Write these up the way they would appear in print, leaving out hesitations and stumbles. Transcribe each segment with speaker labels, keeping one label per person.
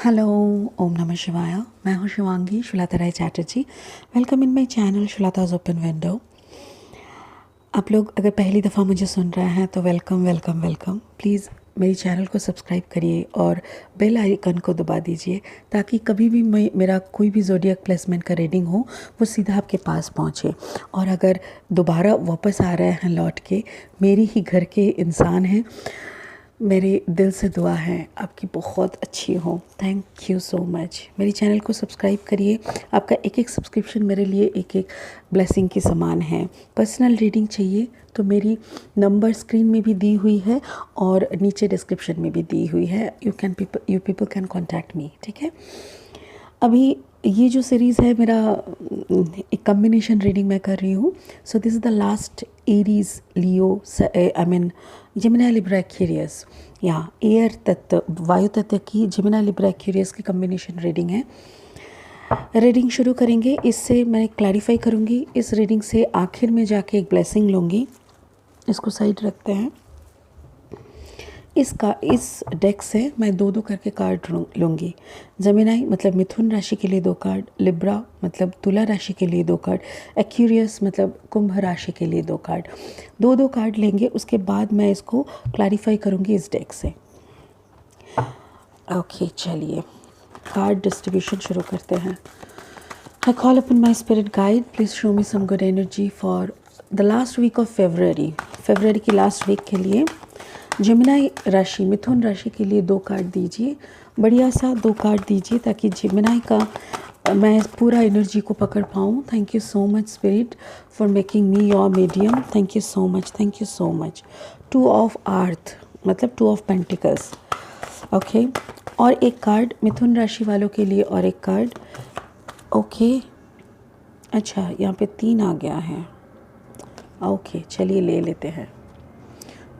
Speaker 1: Hello, ओम नमः शिवाय। मैं हूँ Shivangi Shulata Rai Chatterjee. Welcome in my channel Shulata's open window. आप लोग अगर पहली दफ़ा मुझे सुन रहे हैं तो वेलकम वेलकम वेलकम। प्लीज़ मेरी चैनल को सब्सक्राइब करिए और बेल आइकन को दबा दीजिए ताकि कभी भी मेरा कोई भी ज़ोडिएक प्लेसमेंट का रीडिंग हो वो सीधा आपके पास पहुँचे। और अगर दोबारा वापस आ रहे हैं लौट के, मेरी ही घर के इंसान हैं, मेरे दिल से दुआ है आपकी बहुत अच्छी हो। Thank you so much. मेरी चैनल को सब्सक्राइब करिए। आपका एक एक सब्सक्रिप्शन मेरे लिए एक एक ब्लेसिंग के समान है। पर्सनल रीडिंग चाहिए तो मेरी नंबर स्क्रीन में भी दी हुई है और नीचे डिस्क्रिप्शन में भी दी हुई है। You people can contact me. ठीक है। अभी ये जो सीरीज़ है मेरा एक कम्बिनेशन रीडिंग मैं कर रही हूँ। So this is the last Aries Leo I mean Gemini Libra Aquarius या एयर तत्व वायु तत्व की जेमिनी लिब्रा एक्वेरियस की कम्बिनेशन रीडिंग है। रीडिंग शुरू करेंगे। इससे मैं क्लैरिफाई करूँगी। इस रीडिंग से आखिर में जाके एक ब्लेसिंग लूँगी। इसको साइड रखते हैं। इस डेक से मैं दो करके कार्ड लूँगी। जेमिनी मतलब मिथुन राशि के लिए 2 कार्ड, लिब्रा मतलब तुला राशि के लिए 2 कार्ड, एक्वेरियस मतलब कुंभ राशि के लिए 2 कार्ड। 2 कार्ड लेंगे। उसके बाद मैं इसको क्लैरिफाई करूँगी इस डेक से। ओके, चलिए कार्ड डिस्ट्रीब्यूशन शुरू करते हैं। I call upon my spirit guide, please show me some good energy for the last week of February. फरवरी की लास्ट वीक के लिए जेमिनी राशि, मिथुन राशि के लिए 2 कार्ड दीजिए। बढ़िया सा 2 कार्ड दीजिए ताकि जेमिनी का मैं पूरा एनर्जी को पकड़ पाऊँ। Thank you so much spirit for making me your medium. Thank you so much, thank you so much. 2 of earth मतलब 2 ऑफ पेंटिकल्स। ओके, और एक कार्ड मिथुन राशि वालों के लिए और एक कार्ड। ओके, अच्छा यहाँ पे 3 आ गया है। ओके, चलिए ले लेते हैं।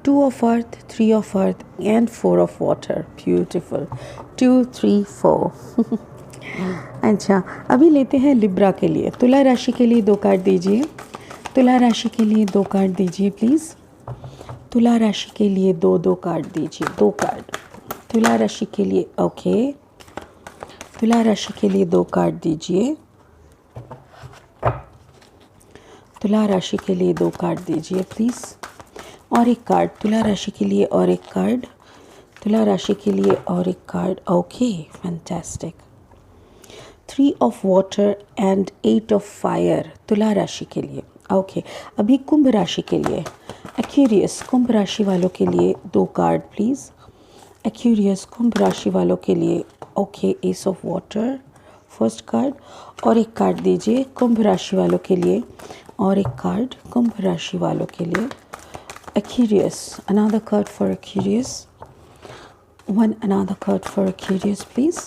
Speaker 1: 2 of earth, 3 of earth and 4 of water. Beautiful. 2, 3, 4. अच्छा, अभी लेते हैं लिब्रा के लिए। तुला राशि के लिए 2 कार्ड दीजिए। तुला राशि के लिए 2 कार्ड दीजिए प्लीज़। तुला राशि के लिए 2 कार्ड दीजिए। 2 कार्ड तुला राशि के लिए। ओके, तुला राशि के लिए 2 कार्ड दीजिए। तुला राशि के लिए 2 कार्ड दीजिए प्लीज़। और एक कार्ड तुला राशि के लिए और एक कार्ड तुला राशि के लिए और एक card. Okay, fantastic. 3 of water and 8 of fire तुला राशि के लिए। ओके, अभी कुंभ राशि के लिए एक्वेरियस कुंभ राशि वालों के लिए 2 कार्ड प्लीज़। एक्वेरियस कुंभ राशि वालों के लिए। Okay, S of water first card और एक कार्ड दीजिए कुंभ राशि वालों के लिए और एक कार्ड कुंभ राशि वालों के लिए। Aquarius, another card for Aquarius. Another card for Aquarius, please.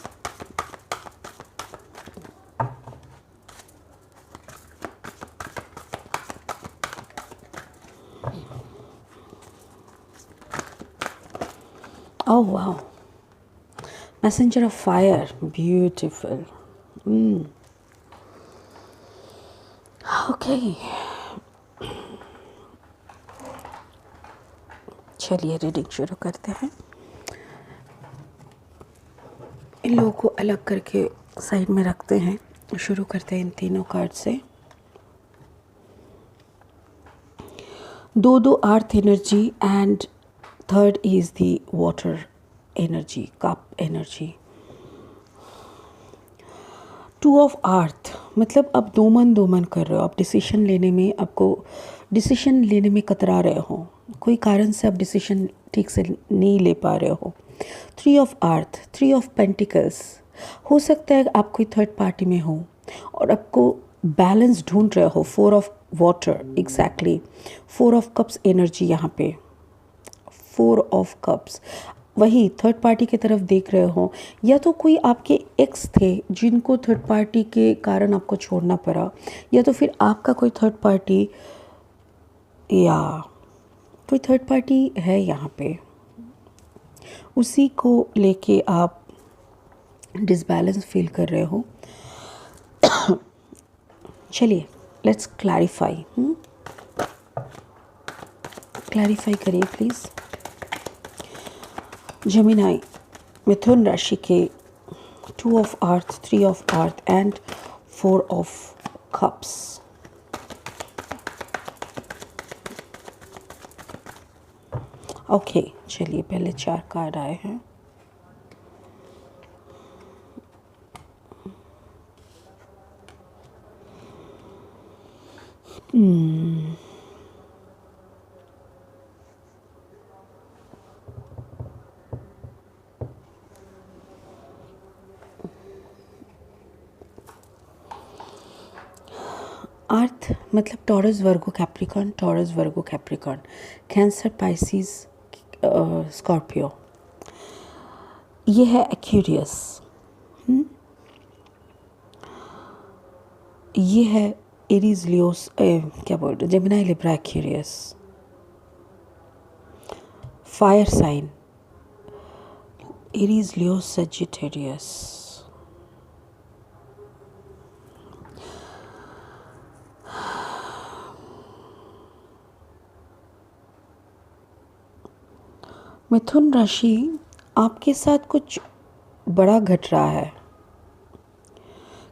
Speaker 1: Oh wow. Messenger of fire, beautiful. Okay. चलिए रीडिंग शुरू करते हैं। इन लोगों को अलग करके साइड में रखते हैं। शुरू करते हैं इन तीनों कार्ड से। 2 earth energy and third is the water energy, cup energy. 2 of earth मतलब अब दो मन कर रहे हो। आप डिसीजन लेने में कतरा रहे हो। कोई कारण से आप डिसीजन ठीक से नहीं ले पा रहे हो। 3 ऑफ अर्थ, 3 ऑफ पेंटिकल्स। हो सकता है आप कोई थर्ड पार्टी में हो और आपको बैलेंस ढूंढ रहे हो। 4 of water, exactly 4 of cups energy यहाँ पे। 4 ऑफ कप्स, वही थर्ड पार्टी की तरफ देख रहे हो। या तो कोई आपके एक्स थे जिनको थर्ड पार्टी के कारण आपको छोड़ना पड़ा, या तो फिर आपका कोई थर्ड पार्टी या कोई थर्ड पार्टी है यहाँ पे। उसी को लेके आप डिसबैलेंस फील कर रहे हो। चलिए लेट्स क्लैरिफाई। क्लैरिफाई करिए प्लीज़। जेमिनी मिथुन राशि के 2 of earth, 3 of earth and 4 of cups. Okay चलिए पहले 4 कार्ड आए हैं। अर्थ मतलब Taurus Virgo Capricorn, Taurus Virgo Capricorn, cancer Pisces Scorpio. ये है एक्वेरियस, ये है एरीज लियोस, क्या बोल रहे, Gemini Libra Aquarius. Fire sign Aries Leos Sagittarius. मिथुन राशि, आपके साथ कुछ बड़ा घट रहा है।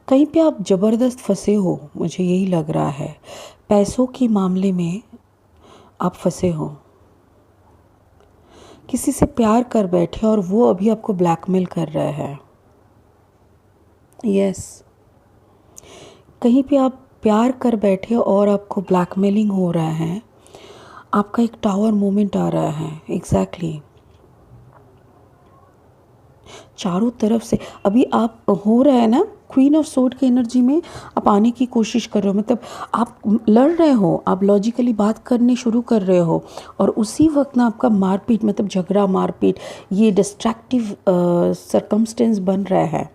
Speaker 1: कहीं पे आप ज़बरदस्त फंसे हो, मुझे यही लग रहा है। पैसों के मामले में आप फंसे हो, किसी से प्यार कर बैठे और वो अभी आपको ब्लैकमेल कर रहा है। यस, कहीं पे आप प्यार कर बैठे और आपको ब्लैकमेलिंग हो रहा है। आपका एक टावर मोमेंट आ रहा है। एग्जैक्टली चारों तरफ से अभी आप हो रहा है ना, क्वीन ऑफ सोर्ड की एनर्जी में आप आने की कोशिश कर रहे हो। मतलब आप लड़ रहे हो, आप लॉजिकली बात करने शुरू कर रहे हो और उसी वक्त ना आपका मारपीट, मतलब झगड़ा मारपीट, ये डिस्ट्रैक्टिव सर्कमस्टेंस बन रहा है।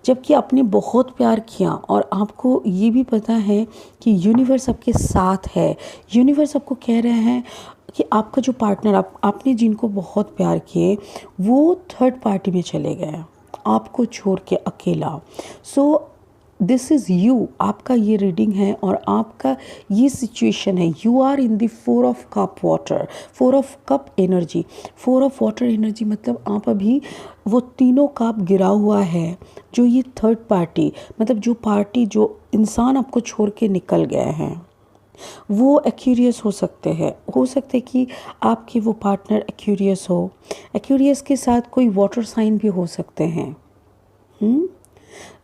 Speaker 1: जबकि आपने बहुत प्यार किया और आपको ये भी पता है कि यूनिवर्स आपके साथ है। यूनिवर्स आपको कह रहे हैं कि आपका जो पार्टनर, आपने जिनको बहुत प्यार किए, वो थर्ड पार्टी में चले गए, आपको छोड़ के अकेला। सो दिस इज़ यू, आपका ये रीडिंग है और आपका ये सिचुएशन है। You are in the 4 of cup water, 4 of cup energy. 4 of water energy मतलब आप अभी वो तीनों कप गिरा हुआ है। जो ये थर्ड पार्टी, मतलब जो पार्टी, जो इंसान आपको छोड़ के निकल गए हैं, वो एक्वेरियस हो सकते हैं। हो सकते कि आपके वो पार्टनर एक्वेरियस हो। एक्वेरियस के साथ कोई वाटर साइन भी हो सकते हैं।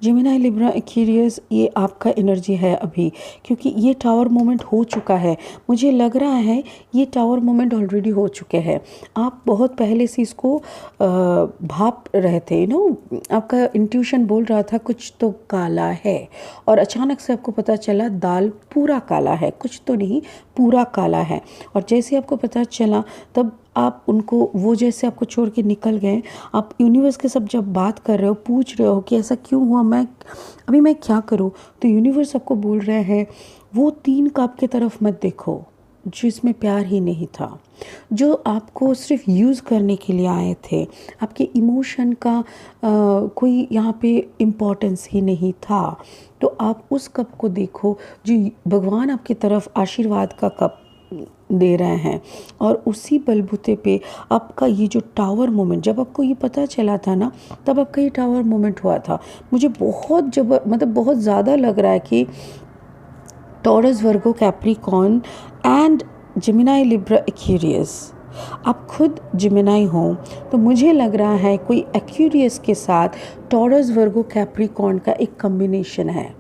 Speaker 1: जेमिनी लिब्रा एक्वेरियस, ये आपका एनर्जी है अभी, क्योंकि ये टावर मोमेंट हो चुका है। मुझे लग रहा है ये टावर मोमेंट ऑलरेडी हो चुके हैं। आप बहुत पहले से इसको भाप रहे थे, आपका इंट्यूशन बोल रहा था कुछ तो काला है, और अचानक से आपको पता चला दाल पूरा काला है, कुछ तो नहीं पूरा काला है। और जैसे आपको पता चला तब आप उनको, वो जैसे आपको छोड़ के निकल गए, आप यूनिवर्स के सब जब बात कर रहे हो, पूछ रहे हो कि ऐसा क्यों हुआ, मैं क्या करूं, तो यूनिवर्स आपको बोल रहे हैं वो 3 कप की तरफ मत देखो जिसमें प्यार ही नहीं था, जो आपको सिर्फ यूज़ करने के लिए आए थे। आपके इमोशन का कोई यहाँ पे इम्पोर्टेंस ही नहीं था। तो आप उस कप को देखो जो भगवान आपकी तरफ आशीर्वाद का कप दे रहे हैं। और उसी बलबूते पे आपका ये जो टावर मोमेंट, जब आपको ये पता चला था ना, तब आपका ये टावर मोमेंट हुआ था। मुझे बहुत मतलब बहुत ज़्यादा लग रहा है कि Taurus Virgo Capricorn and Gemini Libra Aquarius, आप खुद जेमिनी हो, तो मुझे लग रहा है कोई एक्वेरियस के साथ टॉरस वर्गो कैप्रिकॉर्न का एक कॉम्बिनेशन है।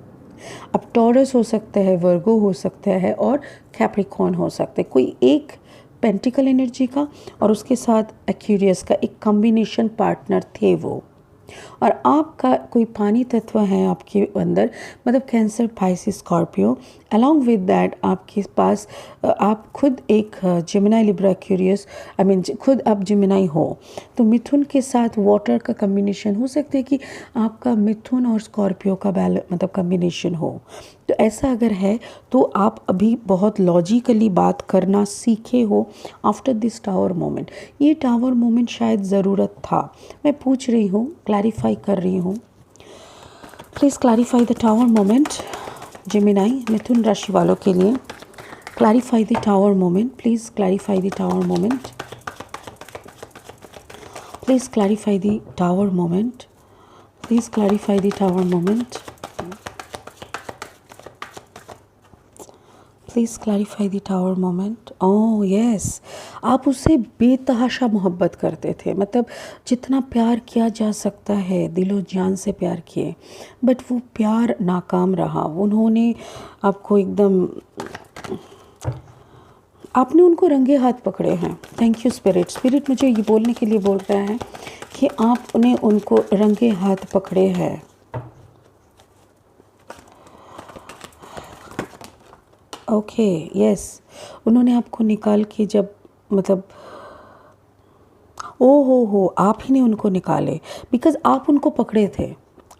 Speaker 1: अब टॉरस हो सकता है, वर्गो हो सकता है और कैप्रिकॉर्न हो सकता है। कोई एक पेंटिकल एनर्जी का और उसके साथ एक्वेरियस का एक कॉम्बिनेशन पार्टनर थे वो। और आपका कोई पानी तत्व है आपके अंदर, मतलब cancer, Pisces, Scorpio. Along with that आपके पास आप खुद एक जेमिनी लिब्रा एक्वेरियस, खुद आप जेमिनी हो, तो मिथुन के साथ वाटर का कम्बिनेशन हो सकता है कि आपका मिथुन और स्कॉर्पियो का मतलब कम्बिनेशन हो। तो ऐसा अगर है तो आप अभी बहुत लॉजिकली बात करना सीखे हो आफ्टर दिस टावर मोमेंट। ये टावर मोमेंट शायद ज़रूरत था। मैं पूछ रही हूँ, क्लैरिफाई कर रही हूँ। Please clarify the tower moment Gemini, मिथुन राशि वालों के लिए। Clarify the tower moment, please clarify the tower moment, please clarify the tower moment, please clarify the tower moment, please clarify the tower moment. Oh yes, आप उससे बेतहाशा मोहब्बत करते थे, मतलब जितना प्यार किया जा सकता है, दिलो जान से प्यार किए, बट वो प्यार नाकाम रहा। उन्होंने आपको एकदम, आपने उनको रंगे हाथ पकड़े हैं। Thank you spirit. स्पिरिट मुझे ये बोलने के लिए बोल रहा है कि आपने उनको रंगे हाथ पकड़े हैं। ओके यस, उन्होंने आपको निकाल के जब, मतलब ओ हो, आप ही ने उनको निकाले, बिकॉज़ आप उनको पकड़े थे,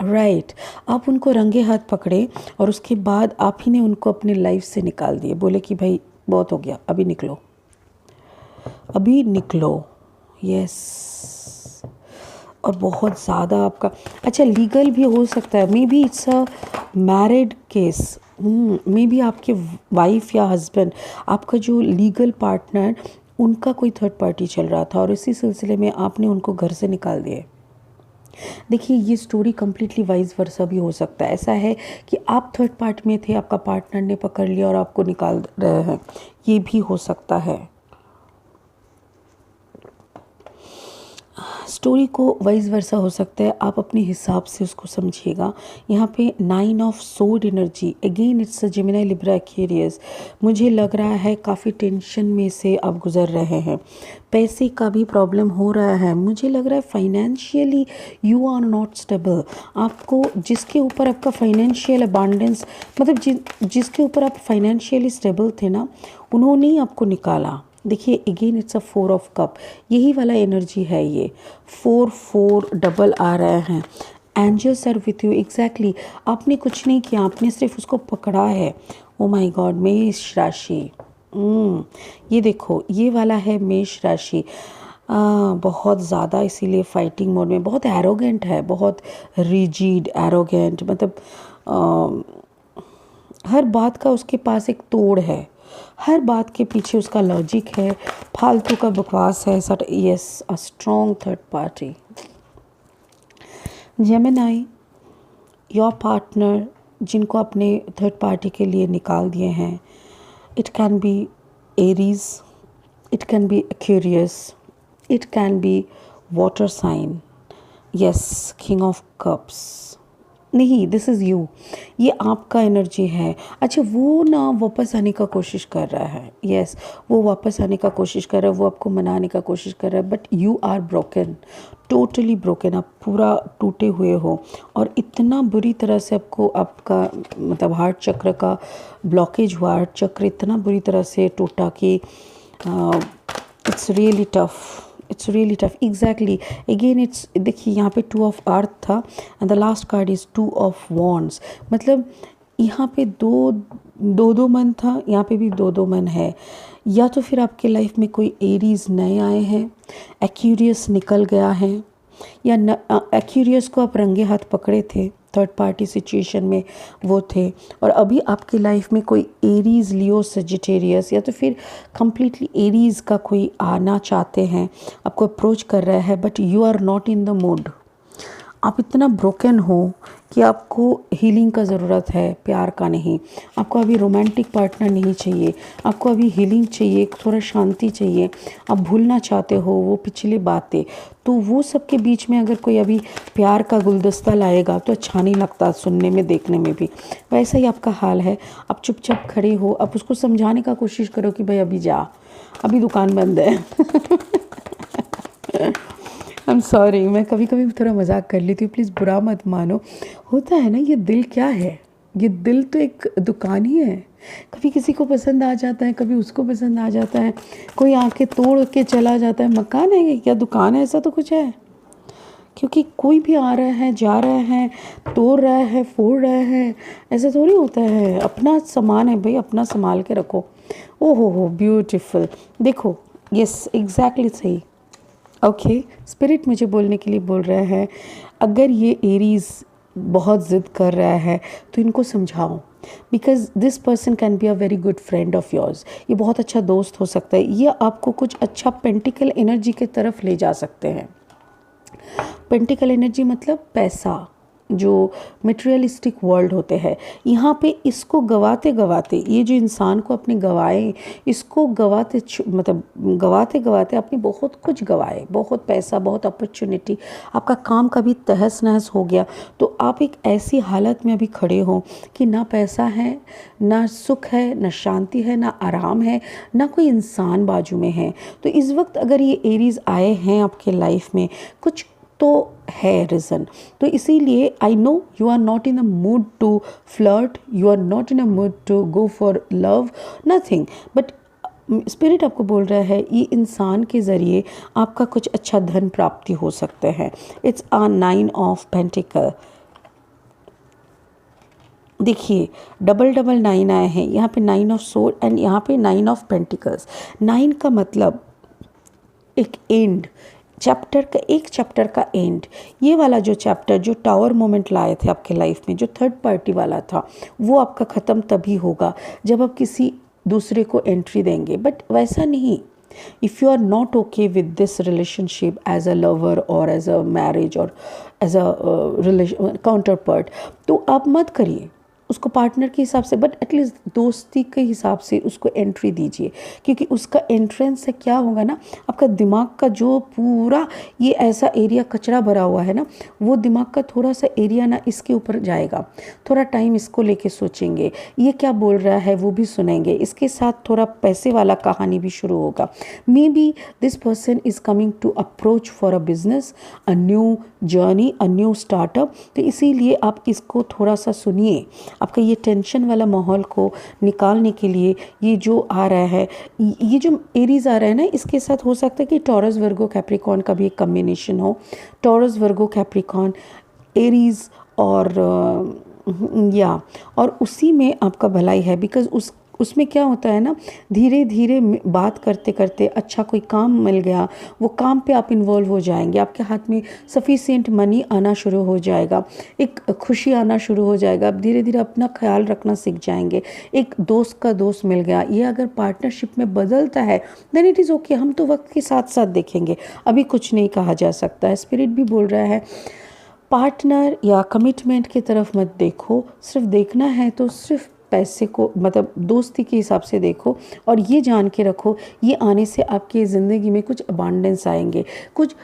Speaker 1: राइट। आप उनको रंगे हाथ पकड़े और उसके बाद आप ही ने उनको अपनी लाइफ से निकाल दिए। बोले कि भाई बहुत हो गया, अभी निकलो, अभी निकलो। यस, और बहुत ज़्यादा आपका, अच्छा लीगल भी हो सकता है, may be it's a married case, may be आपके वाइफ या हस्बैंड, आपका जो लीगल पार्टनर, उनका कोई थर्ड पार्टी चल रहा था और इसी सिलसिले में आपने उनको घर से निकाल दिए। देखिए ये स्टोरी कम्प्लीटली वाइस वर्सा भी हो सकता है। ऐसा है कि आप थर्ड पार्ट में थे, आपका पार्टनर ने पकड़ लिया और आपको निकाल रहे हैं, ये भी हो सकता है। स्टोरी को वाइस वर्सा हो सकता है, आप अपने हिसाब से उसको समझिएगा। यहाँ पे 9 of sword energy, again it's a Gemini Libra Aquarius. मुझे लग रहा है काफ़ी टेंशन में से आप गुजर रहे हैं, पैसे का भी प्रॉब्लम हो रहा है, मुझे लग रहा है financially you are not stable. आपको जिसके ऊपर आपका फाइनेंशियल अबांडेंस, मतलब जिसके ऊपर आप फाइनेंशियली स्टेबल थे ना, उन्होंने ही आपको निकाला। देखिए again it's a 4 of cup, यही वाला एनर्जी है ये। 4 डबल आ रहे हैं। Angels are with you, exactly. आपने कुछ नहीं किया, आपने सिर्फ उसको पकड़ा है। ओ माय गॉड, मेष राशि, ये देखो ये वाला है मेष राशि। बहुत ज़्यादा इसीलिए फाइटिंग मोड में, बहुत एरोगेंट है, बहुत रिजिड एरोगेंट, मतलब हर बात का उसके पास एक तोड़ है, हर बात के पीछे उसका लॉजिक है, फालतू का बकवास है सट। Yes, a strong third party. Gemini, your partner जिनको अपने थर्ड पार्टी के लिए निकाल दिए हैं, it can be Aries, it can be Aquarius, it can be water sign. Yes, king of cups नहीं, दिस इज़ यू, ये आपका एनर्जी है। अच्छा वो ना वापस आने का कोशिश कर रहा है, यस वो वापस आने का कोशिश कर रहा है, वो आपको मनाने का कोशिश कर रहा है, but you are broken, totally broken. आप पूरा टूटे हुए हो और इतना बुरी तरह से आपको, आपका मतलब हार्ट चक्र का ब्लॉकेज हुआ, हार्ट चक्र इतना बुरी तरह से टूटा कि it's really tough, it's really tough. Exactly, again it's, देखिए यहाँ पे 2 ऑफ अर्थ था and the last card is 2 of wands. मतलब यहाँ पे दो मन था, यहाँ पे भी दो मन है। या तो फिर आपके लाइफ में कोई एरीज नए आए हैं, एक्यूरियस निकल गया है, या एक्यूरियस को आप रंगे हाथ पकड़े थे, थर्ड पार्टी सिचुएशन में वो थे, और अभी आपकी लाइफ में कोई एरीज, लियो, सजिटेरियस, या तो फिर कम्प्लीटली एरीज का कोई आना चाहते हैं, आपको अप्रोच कर रहा है, but you are not in the mood. आप इतना ब्रोकन हो कि आपको हीलिंग का ज़रूरत है, प्यार का नहीं। आपको अभी रोमांटिक पार्टनर नहीं चाहिए, आपको अभी हीलिंग चाहिए, थोड़ा शांति चाहिए। आप भूलना चाहते हो वो पिछली बातें, तो वो सब के बीच में अगर कोई अभी प्यार का गुलदस्ता लाएगा तो अच्छा नहीं लगता सुनने में, देखने में भी। वैसा ही आपका हाल है, आप चुपचाप खड़े हो, आप उसको समझाने का कोशिश करो कि भाई अभी जा, अभी दुकान बंद है। आई एम सॉरी, मैं कभी कभी थोड़ा मजाक कर लेती हूँ, प्लीज़ बुरा मत मानो। होता है ना, ये दिल क्या है, ये दिल तो एक दुकान ही है। कभी किसी को पसंद आ जाता है, कभी उसको पसंद आ जाता है, कोई आके तोड़ के चला जाता है। मकान है क्या दुकान है, ऐसा तो कुछ है। क्योंकि कोई भी आ रहा है, जा रहा है, तोड़ रहा है, फोड़ रहा है, ऐसा थोड़ी होता है। अपना सामान है भाई, अपना संभाल के रखो। ओहो हो ब्यूटीफुल, देखो यस एग्जैक्टली सही। ओके, स्पिरिट मुझे बोलने के लिए बोल रहा है, अगर ये एरीज बहुत ज़िद कर रहा है तो इनको समझाओ, because this person can be a very good friend of yours. ये बहुत अच्छा दोस्त हो सकता है, ये आपको कुछ अच्छा पेंटिकल एनर्जी के तरफ ले जा सकते हैं। पेंटिकल एनर्जी मतलब पैसा, जो मटेरियलिस्टिक वर्ल्ड होते हैं, यहाँ पे इसको गवाते गवाते, ये जो इंसान को अपने गवाए, इसको गवाते मतलब गवाते गवाते अपनी बहुत कुछ गवाए, बहुत पैसा, बहुत अपॉर्चुनिटी, आपका काम कभी तहस नहस हो गया, तो आप एक ऐसी हालत में अभी खड़े हो कि ना पैसा है, ना सुख है, ना शांति है, ना आराम है, ना कोई इंसान बाजू में है। तो इस वक्त अगर ये एरीज आए हैं आपके लाइफ में, कुछ तो है रीज़न। तो इसीलिए I know you are not in a mood to flirt, you are not in a mood to go for love, nothing, but spirit आपको बोल रहा है ये इंसान के ज़रिए आपका कुछ अच्छा धन प्राप्ति हो सकते हैं। It's a 9 of pentacles. देखिए डबल डबल 9 आए हैं यहाँ पे, 9 ऑफ सोर्ड एंड यहाँ पे 9 ऑफ पेंटिकल्स। 9 का मतलब एक एंड, चैप्टर का, एक चैप्टर का एंड। ये वाला जो चैप्टर जो टावर मोमेंट लाए थे आपके लाइफ में, जो थर्ड पार्टी वाला था, वो आपका ख़त्म तभी होगा जब आप किसी दूसरे को एंट्री देंगे। बट वैसा नहीं, if you are not okay with this relationship as a lover और एज अ मैरिज और as a relation counterpart, तो आप मत करिए उसको पार्टनर के हिसाब से, बट एटलीस्ट दोस्ती के हिसाब से उसको एंट्री दीजिए। क्योंकि उसका एंट्रेंस से क्या होगा ना, आपका दिमाग का जो पूरा ये ऐसा एरिया कचरा भरा हुआ है ना, वो दिमाग का थोड़ा सा एरिया ना इसके ऊपर जाएगा। थोड़ा टाइम इसको लेके सोचेंगे, ये क्या बोल रहा है वो भी सुनेंगे, इसके साथ थोड़ा पैसे वाला कहानी भी शुरू होगा। Maybe this person is coming to approach for a business, a new journey, a new startup. तो इसीलिए आप इसको थोड़ा सा सुनिए। आपका ये टेंशन वाला माहौल को निकालने के लिए ये जो आ रहा है, ये जो एरीज आ रहा है ना, इसके साथ हो सकता है कि टॉरस वर्गो कैप्रिकॉर्न का भी एक कम्बिनेशन हो। टॉरस वर्गो कैप्रिकॉर्न एरीज और या और उसी में आपका भलाई है। बिकॉज उसमें क्या होता है ना, धीरे धीरे बात करते करते अच्छा कोई काम मिल गया, वो काम पे आप इन्वॉल्व हो जाएंगे, आपके हाथ में सफिशिएंट मनी आना शुरू हो जाएगा, एक खुशी आना शुरू हो जाएगा, आप धीरे धीरे अपना ख्याल रखना सीख जाएंगे। एक दोस्त का दोस्त मिल गया, ये अगर पार्टनरशिप में बदलता है देन इट इज़ ओके, हम तो वक्त के साथ साथ देखेंगे, अभी कुछ नहीं कहा जा सकता है। स्पिरिट भी बोल रहा है पार्टनर या कमिटमेंट की तरफ मत देखो, सिर्फ देखना है तो सिर्फ पैसे को, मतलब दोस्ती के हिसाब से देखो। और ये जान के रखो ये आने से आपकी ज़िंदगी में कुछ अबांडेंस आएंगे, कुछ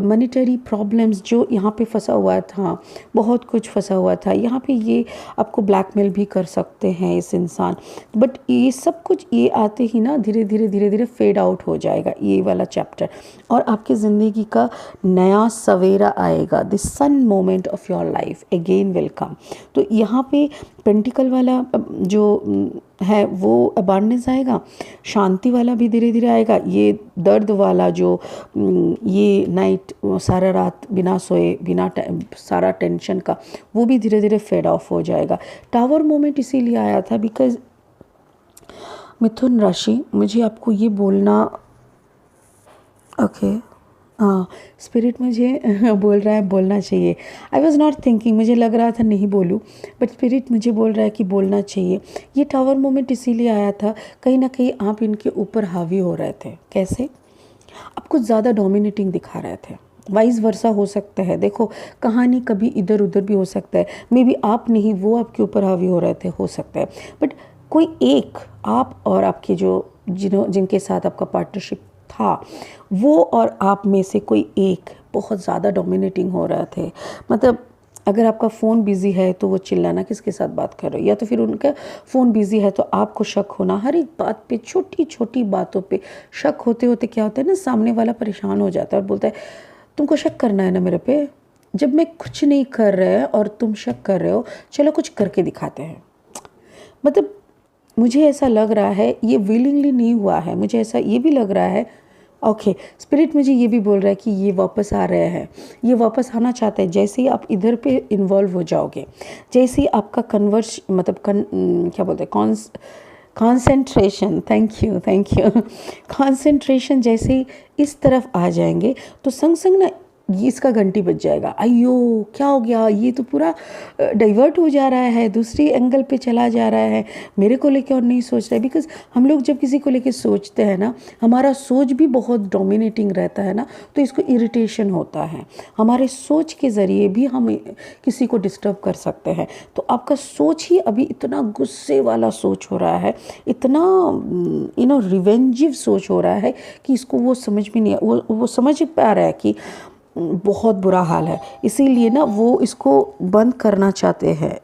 Speaker 1: मनीटरी प्रॉब्लम्स जो यहाँ पे फंसा हुआ था, बहुत कुछ फंसा हुआ था यहाँ पे, ये आपको ब्लैकमेल भी कर सकते हैं इस इंसान। बट ये सब कुछ ये आते ही ना धीरे धीरे धीरे धीरे फेड आउट हो जाएगा ये वाला चैप्टर, और आपकी ज़िंदगी का नया सवेरा आएगा। The sun moment of your life again will come. तो यहाँ पे पेंटिकल वाला जो है वो अबांडेंस आएगा, शांति वाला भी धीरे धीरे आएगा, ये दर्द वाला जो ये नाइट सारा रात बिना सोए, बिना सारा टेंशन का, वो भी धीरे धीरे फेड ऑफ हो जाएगा। टावर मोमेंट इसीलिए आया था बिकॉज मिथुन राशि, मुझे आपको ये बोलना, ओके हाँ, स्पिरिट मुझे बोल रहा है बोलना चाहिए। आई वॉज नॉट थिंकिंग, मुझे लग रहा था नहीं बोलूँ, बट स्पिरिट मुझे बोल रहा है कि बोलना चाहिए। ये टावर मोमेंट इसीलिए आया था, कहीं ना कहीं आप इनके ऊपर हावी हो रहे थे। कैसे? आप कुछ ज़्यादा डोमिनेटिंग दिखा रहे थे, वाइस वर्सा हो सकता है। देखो कहानी कभी इधर उधर भी हो सकता है, मे बी आप नहीं वो आपके ऊपर हावी हो रहे थे, हो सकता है। बट कोई एक, आप और आपके जो जिनके साथ आपका पार्टनरशिप था, वो और आप में से कोई एक बहुत ज़्यादा डोमिनेटिंग हो रहे थे। मतलब अगर आपका फ़ोन बिज़ी है तो वो चिल्लाना किसके साथ बात कर रहे हो, या तो फिर उनका फ़ोन बिज़ी है तो आपको शक होना हर एक बात पे, छोटी छोटी बातों पे शक होते होते क्या होता है ना, सामने वाला परेशान हो जाता है और बोलता है तुमको शक करना है ना मेरे पे, जब मैं कुछ नहीं कर रहा और तुम शक कर रहे हो, चलो कुछ करके दिखाते हैं। मतलब मुझे ऐसा लग रहा है ये विलिंगली नहीं हुआ है, मुझे ऐसा ये भी लग रहा है। ओके स्पिरिट मुझे ये भी बोल रहा है कि ये वापस आ रहे हैं, ये वापस आना चाहते हैं। जैसे ही आप इधर पे इन्वॉल्व हो जाओगे, जैसे ही आपका क्या बोलते हैं, कॉन्सेंट्रेशन, थैंक यू कॉन्सेंट्रेशन जैसे ही इस तरफ आ जाएंगे, तो संग संग ना ये इसका घंटी बज जाएगा, अयो क्या हो गया, ये तो पूरा डाइवर्ट हो जा रहा है, दूसरी एंगल पे चला जा रहा है, मेरे को लेके और नहीं सोच रहा है। बिकॉज हम लोग जब किसी को लेके सोचते हैं ना, हमारा सोच भी बहुत डोमिनेटिंग रहता है ना, तो इसको इरिटेशन होता है। हमारे सोच के ज़रिए भी हम किसी को डिस्टर्ब कर सकते हैं। तो आपका सोच ही अभी इतना गुस्से वाला सोच हो रहा है, इतना रिवेंजिव सोच हो रहा है कि इसको वो समझ भी नहीं, वो समझ पा रहा है कि बहुत बुरा हाल है, इसीलिए ना वो इसको बंद करना चाहते हैं।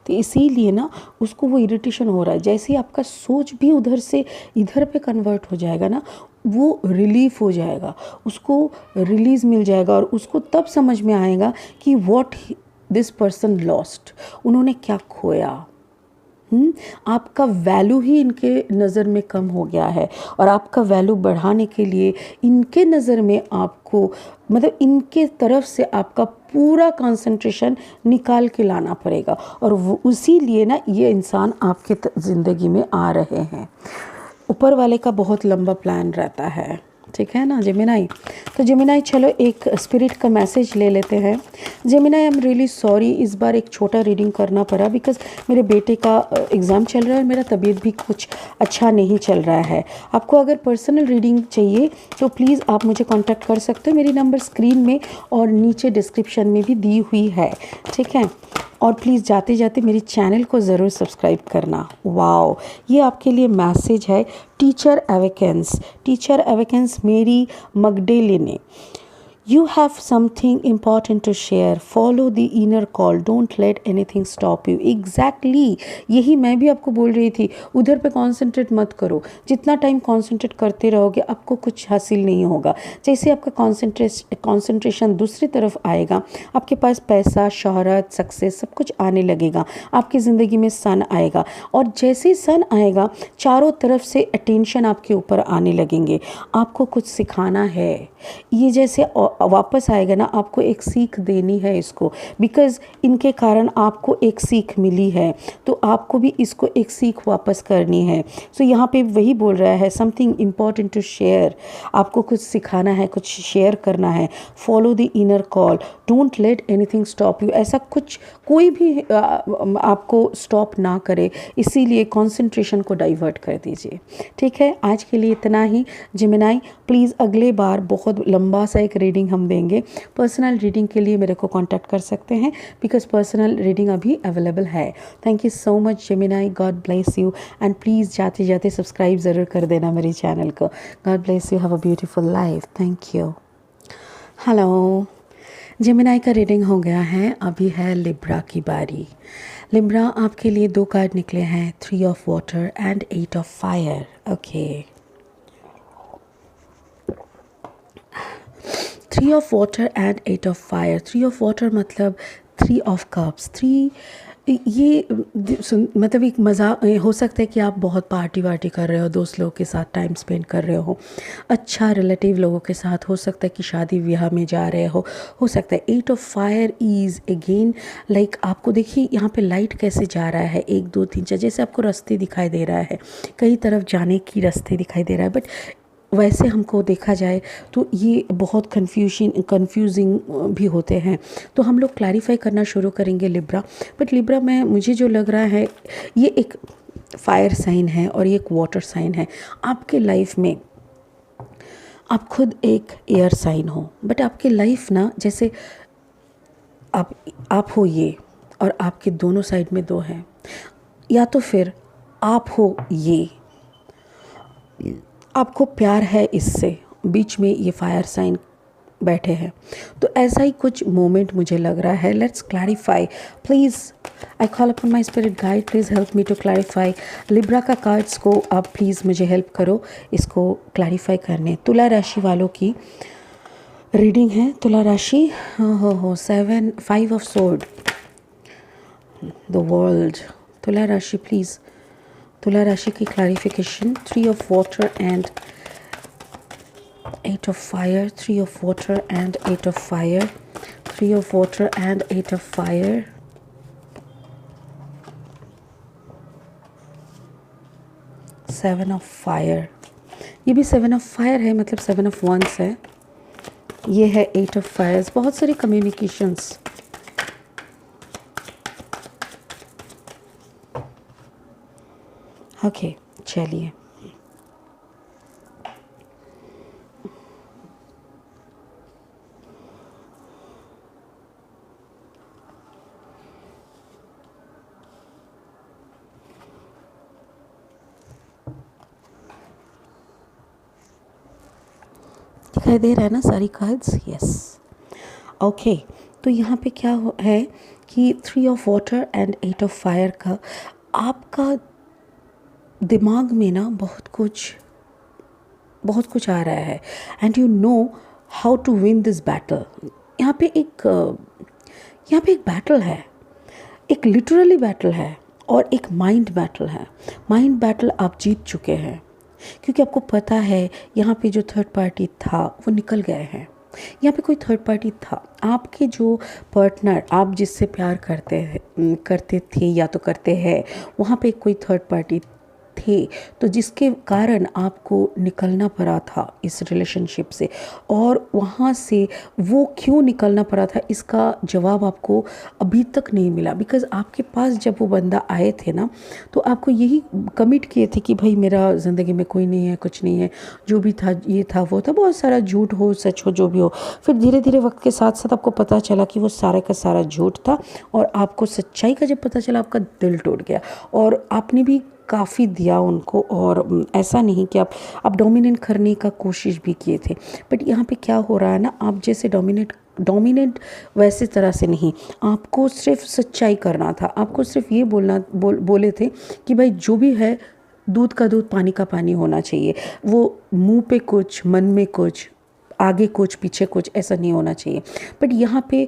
Speaker 1: तो इसीलिए ना उसको वो इरिटेशन हो रहा है। जैसे ही आपका सोच भी उधर से इधर पे कन्वर्ट हो जाएगा ना, वो रिलीफ हो जाएगा, उसको रिलीज़ मिल जाएगा, और उसको तब समझ में आएगा कि व्हाट दिस पर्सन लॉस्ट, उन्होंने क्या खोया। आपका वैल्यू ही इनके नज़र में कम हो गया है, और आपका वैल्यू बढ़ाने के लिए इनके नज़र में आपको, मतलब इनके तरफ से आपका पूरा कंसंट्रेशन निकाल के लाना पड़ेगा। और वो उसी लिए ना ये इंसान आपके ज़िंदगी में आ रहे हैं। ऊपर वाले का बहुत लंबा प्लान रहता है, ठीक है ना जेमिनाई। तो जेमिनाई चलो एक स्पिरिट का मैसेज ले लेते हैं। Gemini I am really sorry, इस बार एक छोटा रीडिंग करना पड़ा बिकॉज़ मेरे बेटे का एग्ज़ाम चल रहा है और मेरा तबीयत भी कुछ अच्छा नहीं चल रहा है। आपको अगर पर्सनल रीडिंग चाहिए तो प्लीज़ आप मुझे कांटेक्ट कर सकते हो। मेरी नंबर स्क्रीन में और नीचे डिस्क्रिप्शन में भी दी हुई है, ठीक है। और प्लीज़ जाते जाते मेरी चैनल को ज़रूर सब्सक्राइब करना। वाओ, ये आपके लिए मैसेज है टीचर अवेकेंस। टीचर अवेकेंस मेरी मगडेले ने, You have something important to share. Follow the inner call. Don't let anything stop you. Exactly. यही मैं भी आपको बोल रही थी, उधर पे कॉन्सेंट्रेट मत करो। जितना टाइम कॉन्सेंट्रेट करते रहोगे आपको कुछ हासिल नहीं होगा। जैसे आपका कॉन्सेंट्रेशन दूसरी तरफ आएगा, आपके पास पैसा, शोहरत, सक्सेस सब कुछ आने लगेगा। आपकी ज़िंदगी में सन आएगा, और जैसे सन आएगा चारों तरफ से अटेंशन आपके ऊपर आने लगेंगे। आपको कुछ सिखाना है। ये जैसे वापस आएगा ना, आपको एक सीख देनी है इसको, बिकॉज़ इनके कारण आपको एक सीख मिली है, तो आपको भी इसको एक सीख वापस करनी है। सो यहाँ पे वही बोल रहा है, समथिंग इम्पॉर्टेंट टू शेयर। आपको कुछ सिखाना है, कुछ शेयर करना है। Follow the inner call, don't let anything stop you. ऐसा कुछ कोई भी आपको स्टॉप ना करे, इसीलिए कॉन्सेंट्रेशन को डाइवर्ट कर दीजिए, ठीक है। आज के लिए इतना ही जेमिनाई। प्लीज़ अगले बार बहुत लंबा सा एक रीडिंग हम देंगे। पर्सनल रीडिंग के लिए मेरे को कांटेक्ट कर सकते हैं, बिकॉज पर्सनल रीडिंग अभी अवेलेबल है। Thank you so much Gemini, God bless you, and please जाते जाते सब्सक्राइब ज़रूर कर देना मेरे चैनल को। God bless you, have a beautiful life. Thank you. Hello, Gemini का रीडिंग हो गया है, अभी है लिब्रा की बारी। लिब्रा, आपके लिए 2 कार्ड निकले हैं, 3 of water and 8 of fire. Okay, 3 of water and 8 of fire. 3 of water मतलब 3 ऑफ कप्स। 3 ये मतलब एक मज़ा हो सकता है कि आप बहुत पार्टी वार्टी कर रहे हो, दोस्त लोगों के साथ टाइम स्पेंड कर रहे हो, अच्छा रिलेटिव लोगों के साथ, हो सकता है कि शादी ब्याह में जा रहे हो सकता है। 8 of fire is again like, आपको देखिए यहाँ पे लाइट कैसे जा रहा है, 1 2 3 4, जैसे आपको रास्ते दिखाई दे रहा है, कई तरफ जाने की रास्ते दिखाई दे रहा है। बट वैसे हमको देखा जाए तो ये बहुत कन्फ्यूजिंग भी होते हैं, तो हम लोग क्लैरिफाई करना शुरू करेंगे लिब्रा। बट लिब्रा में मुझे जो लग रहा है, ये एक फायर साइन है और ये एक वाटर साइन है। आपके लाइफ में आप खुद एक एयर साइन हो, बट आपके लाइफ ना, जैसे आप हो ये, और आपके दोनों साइड में 2 हैं, या तो फिर आप हो ये, आपको प्यार है इससे, बीच में ये फायर साइन बैठे हैं। तो ऐसा ही कुछ मोमेंट मुझे लग रहा है। Let's clarify please. I call upon my spirit guide, please help me to clarify. Libra का कार्ड्स को आप प्लीज़ मुझे हेल्प करो इसको क्लैरिफाई करने। तुला राशि वालों की रीडिंग है। तुला राशि, हो 5 ऑफ सोर्ड, द वर्ल्ड। तुला राशि प्लीज़, तुला राशि की clarification. 3 of water and 8 of fire, 3 of water and 8 of fire, 3 of water and 8 of fire, 7 of fire। ये भी 7 of fire है, मतलब 7 of wands है। ये है 8 ऑफ फायर्स, बहुत सारे कम्युनिकेशंस। ओके चलिए, दिखाई दे रहा है ना सारी कार्ड्स? यस। ओके, तो यहाँ पे क्या है कि 3 of water and 8 of fire का आपका दिमाग में ना बहुत कुछ आ रहा है, and you know how to win this battle. यहाँ पे एक बैटल है, एक लिटरली बैटल है और एक माइंड बैटल है। माइंड बैटल आप जीत चुके हैं, क्योंकि आपको पता है यहाँ पे जो थर्ड पार्टी था वो निकल गए हैं। यहाँ पे कोई थर्ड पार्टी था, आपके जो पार्टनर, आप जिससे प्यार करते थे या तो करते हैं, वहाँ पे कोई थर्ड पार्टी थे, तो जिसके कारण आपको निकलना पड़ा था इस रिलेशनशिप से। और वहाँ से वो क्यों निकलना पड़ा था, इसका जवाब आपको अभी तक नहीं मिला। बिकॉज़ आपके पास जब वो बंदा आए थे ना, तो आपको यही कमिट किए थे कि भाई मेरा ज़िंदगी में कोई नहीं है, कुछ नहीं है, जो भी था ये था वो था, बहुत सारा झूठ हो सच हो जो भी हो। फिर धीरे धीरे वक्त के साथ साथ आपको पता चला कि वो सारा का सारा झूठ था, और आपको सच्चाई का जब पता चला, आपका दिल टूट गया। और आपने भी काफ़ी दिया उनको, और ऐसा नहीं कि आप डोमिनेट करने का कोशिश भी किए थे। बट यहाँ पे क्या हो रहा है ना, आप जैसे डोमिनेट वैसे तरह से नहीं, आपको सिर्फ सच्चाई करना था। आपको सिर्फ ये बोले थे कि भाई जो भी है, दूध का दूध पानी का पानी होना चाहिए। वो मुंह पे कुछ, मन में कुछ, आगे कुछ पीछे कुछ, ऐसा नहीं होना चाहिए। बट यहाँ पे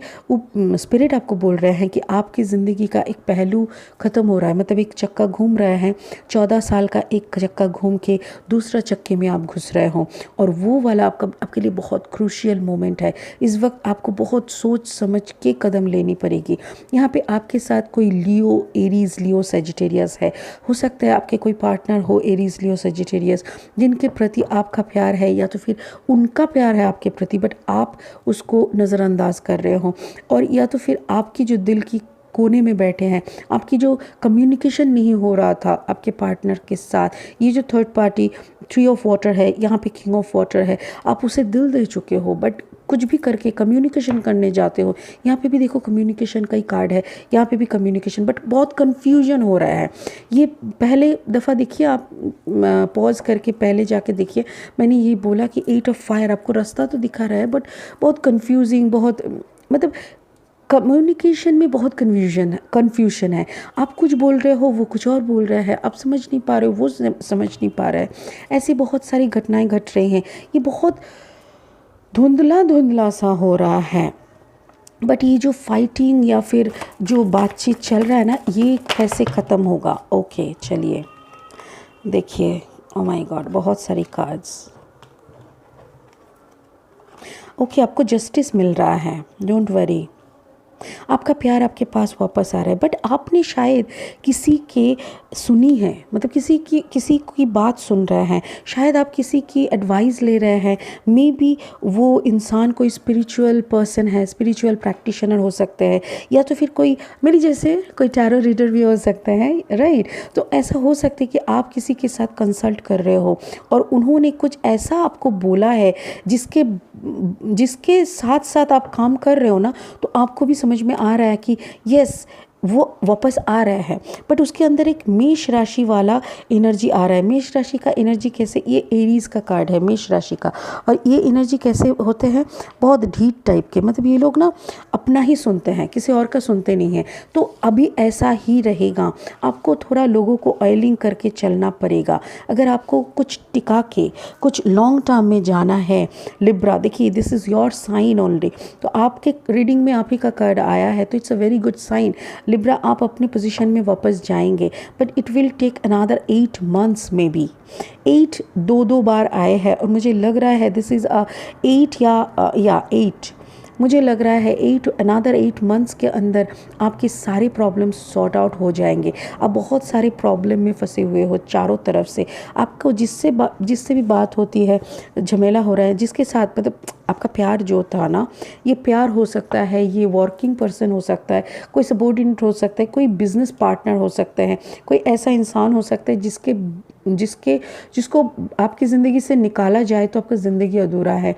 Speaker 1: स्पिरिट आपको बोल रहे हैं कि आपकी ज़िंदगी का एक पहलू ख़त्म हो रहा है। मतलब एक चक्का घूम रहे हैं, 14 साल का एक चक्का घूम के दूसरा चक्के में आप घुस रहे हो, और वो वाला आपके लिए बहुत क्रूशियल मोमेंट है। इस वक्त आपको बहुत सोच समझ के कदम लेनी पड़ेगी। यहाँ पे आपके साथ कोई लियो, एरीज, लियो, सेजिटेरियस है। हो सकता है आपके कोई पार्टनर हो एरीज, लियो, सेजिटेरियस, जिनके प्रति आपका प्यार है, या तो फिर उनका प्यार है आपके प्रति, बट आप उसको नज़रअंदाज कर रहे हो। और या तो फिर आपकी जो दिल की कोने में बैठे हैं, आपकी जो कम्युनिकेशन नहीं हो रहा था आपके पार्टनर के साथ, ये जो थर्ड पार्टी 3 ऑफ वाटर है, यहाँ पे किंग ऑफ वाटर है, आप उसे दिल दे चुके हो, बट कुछ भी करके कम्युनिकेशन करने जाते हो। यहाँ पे भी देखो कम्युनिकेशन का ही कार्ड है, यहाँ पे भी कम्युनिकेशन, बट बहुत कन्फ्यूजन हो रहा है। ये पहले दफ़ा देखिए, आप पॉज करके पहले जाके देखिए। मैंने ये बोला कि 8 ऑफ फायर आपको रास्ता तो दिखा रहा है, बट बहुत कन्फ्यूजिंग, बहुत मतलब कम्युनिकेशन में बहुत कन्फ्यूजन है। आप कुछ बोल रहे हो, वो कुछ और बोल रहा है, आप समझ नहीं पा रहे हो, वो समझ नहीं पा रहा है। ऐसी बहुत सारी घटनाएं घट रही हैं। ये बहुत धुंधला सा हो रहा है। बट ये जो फाइटिंग या फिर जो बातचीत चल रहा है ना, ये कैसे ख़त्म होगा? ओके चलिए देखिए। ओ माय गॉड, बहुत सारी कार्ड्स। ओके, आपको जस्टिस मिल रहा है, डोंट वरी। आपका प्यार आपके पास वापस आ रहा है। बट आपने शायद किसी के सुनी है, मतलब किसी की बात सुन रहे हैं, शायद आप किसी की एडवाइस ले रहे हैं। मे बी वो इंसान कोई स्पिरिचुअल पर्सन है, स्पिरिचुअल प्रैक्टिशनर हो सकते हैं, या तो फिर कोई मेरी जैसे कोई टैरो रीडर भी हो सकते हैं, राइट? तो ऐसा हो सकता है कि आप किसी के साथ कंसल्ट कर रहे हो, और उन्होंने कुछ ऐसा आपको बोला है जिसके साथ साथ आप काम कर रहे हो ना, तो आपको भी समझ में आ रहा है कि यस, वो वापस आ रहा है। बट उसके अंदर एक मेष राशि वाला एनर्जी आ रहा है। मेष राशि का एनर्जी कैसे, ये एरीज का कार्ड है मेष राशि का, और ये एनर्जी कैसे होते हैं, बहुत ढीठ टाइप के। मतलब ये लोग ना अपना ही सुनते हैं, किसी और का सुनते नहीं हैं। तो अभी ऐसा ही रहेगा, आपको थोड़ा लोगों को ऑयलिंग करके चलना पड़ेगा। अगर आपको कुछ टिका के कुछ लॉन्ग टर्म में जाना है, लिब्रा, देखिए this is your sign only. तो आपके रीडिंग में आप ही का कार्ड आया है, तो it's a very good sign. Libra, आप अपनी पोजीशन में वापस जाएंगे, but it will take another 8 months में बी। 8 दो बार आए हैं, और मुझे लग रहा है दिस इज़ 8 या 8 मुझे लग रहा है अनदर 8 मंथ्स के अंदर आपकी सारी प्रॉब्लम्स सॉर्ट आउट हो जाएंगे। आप बहुत सारे प्रॉब्लम में फंसे हुए हो चारों तरफ से, आपको जिससे भी बात होती है झमेला हो रहा है, जिसके साथ मतलब आपका प्यार जो था ना, ये प्यार हो सकता है, ये वर्किंग पर्सन हो सकता है, कोई सबॉर्डिनेट हो सकता है, कोई बिजनेस पार्टनर हो सकते हैं, कोई ऐसा इंसान हो सकता है जिसको आपकी ज़िंदगी से निकाला जाए तो आपका ज़िंदगी अधूरा है।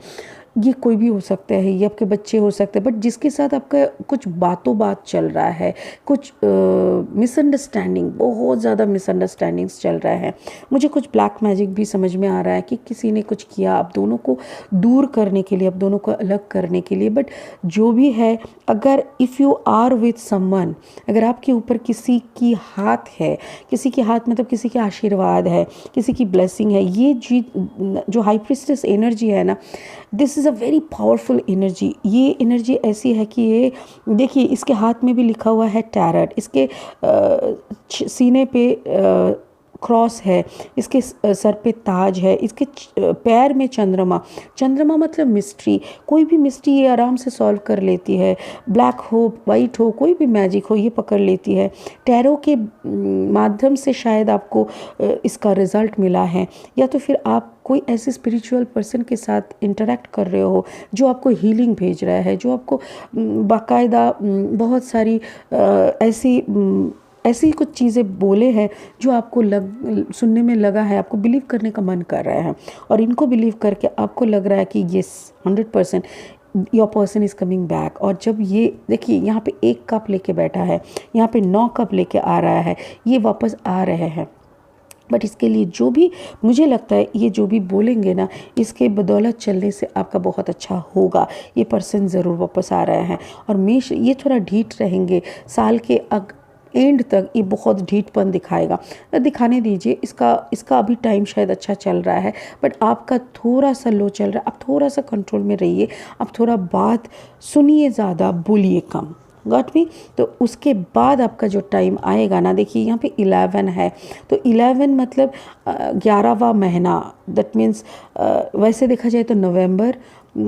Speaker 1: ये कोई भी हो सकता है, ये आपके बच्चे हो सकते हैं, बट जिसके साथ आपका कुछ बातों बात चल रहा है, कुछ मिसअंडरस्टैंडिंग, बहुत ज़्यादा मिसअंडरस्टैंडिंग्स चल रहा है। मुझे कुछ ब्लैक मैजिक भी समझ में आ रहा है कि किसी ने कुछ किया आप दोनों को दूर करने के लिए, आप दोनों को अलग करने के लिए। बट जो भी है, अगर if you are with someone, अगर आपके ऊपर किसी की हाथ है, किसी के हाथ मतलब किसी के आशीर्वाद है, किसी की ब्लेसिंग है, ये जो हाई प्रीस्टेस एनर्जी है ना, this is a very powerful energy. ये एनर्जी ऐसी है कि ये देखिए, इसके हाथ में भी लिखा हुआ है टैरट, इसके सीने पे क्रॉस है, इसके सर पे ताज है, इसके पैर में चंद्रमा। चंद्रमा मतलब मिस्ट्री, कोई भी मिस्ट्री ये आराम से सॉल्व कर लेती है। ब्लैक हो, वाइट हो, कोई भी मैजिक हो, ये पकड़ लेती है। टैरो के माध्यम से शायद आपको इसका रिज़ल्ट मिला है, या तो फिर आप कोई ऐसे स्पिरिचुअल पर्सन के साथ इंटरेक्ट कर रहे हो जो आपको हीलिंग भेज रहा है, जो आपको बाकायदा बहुत सारी ऐसी कुछ चीज़ें बोले हैं जो आपको सुनने में लगा है, आपको बिलीव करने का मन कर रहा है, और इनको बिलीव करके आपको लग रहा है कि yes 100% your person is coming back. और जब ये देखिए, यहाँ पे 1 कप लेके बैठा है, यहाँ पे 9 कप लेके आ रहा है, ये वापस आ रहे हैं। बट इसके लिए जो भी मुझे लगता है, ये जो भी बोलेंगे ना, इसके बदौलत चलने से आपका बहुत अच्छा होगा। ये पर्सन ज़रूर वापस आ रहे हैं, और ये थोड़ा ढीठ रहेंगे साल के एंड तक। ये बहुत ढीठपन दिखाने दीजिए। इसका अभी टाइम शायद अच्छा चल रहा है, बट आपका थोड़ा सा लो चल रहा है। आप थोड़ा सा कंट्रोल में रहिए, आप थोड़ा बात सुनिए, ज़्यादा बोलिए कम। Got me? तो उसके बाद आपका जो टाइम आएगा ना, देखिए यहाँ पे 11 है, तो 11 मतलब 11वां महीना, दैट मीन्स वैसे देखा जाए तो नवंबर,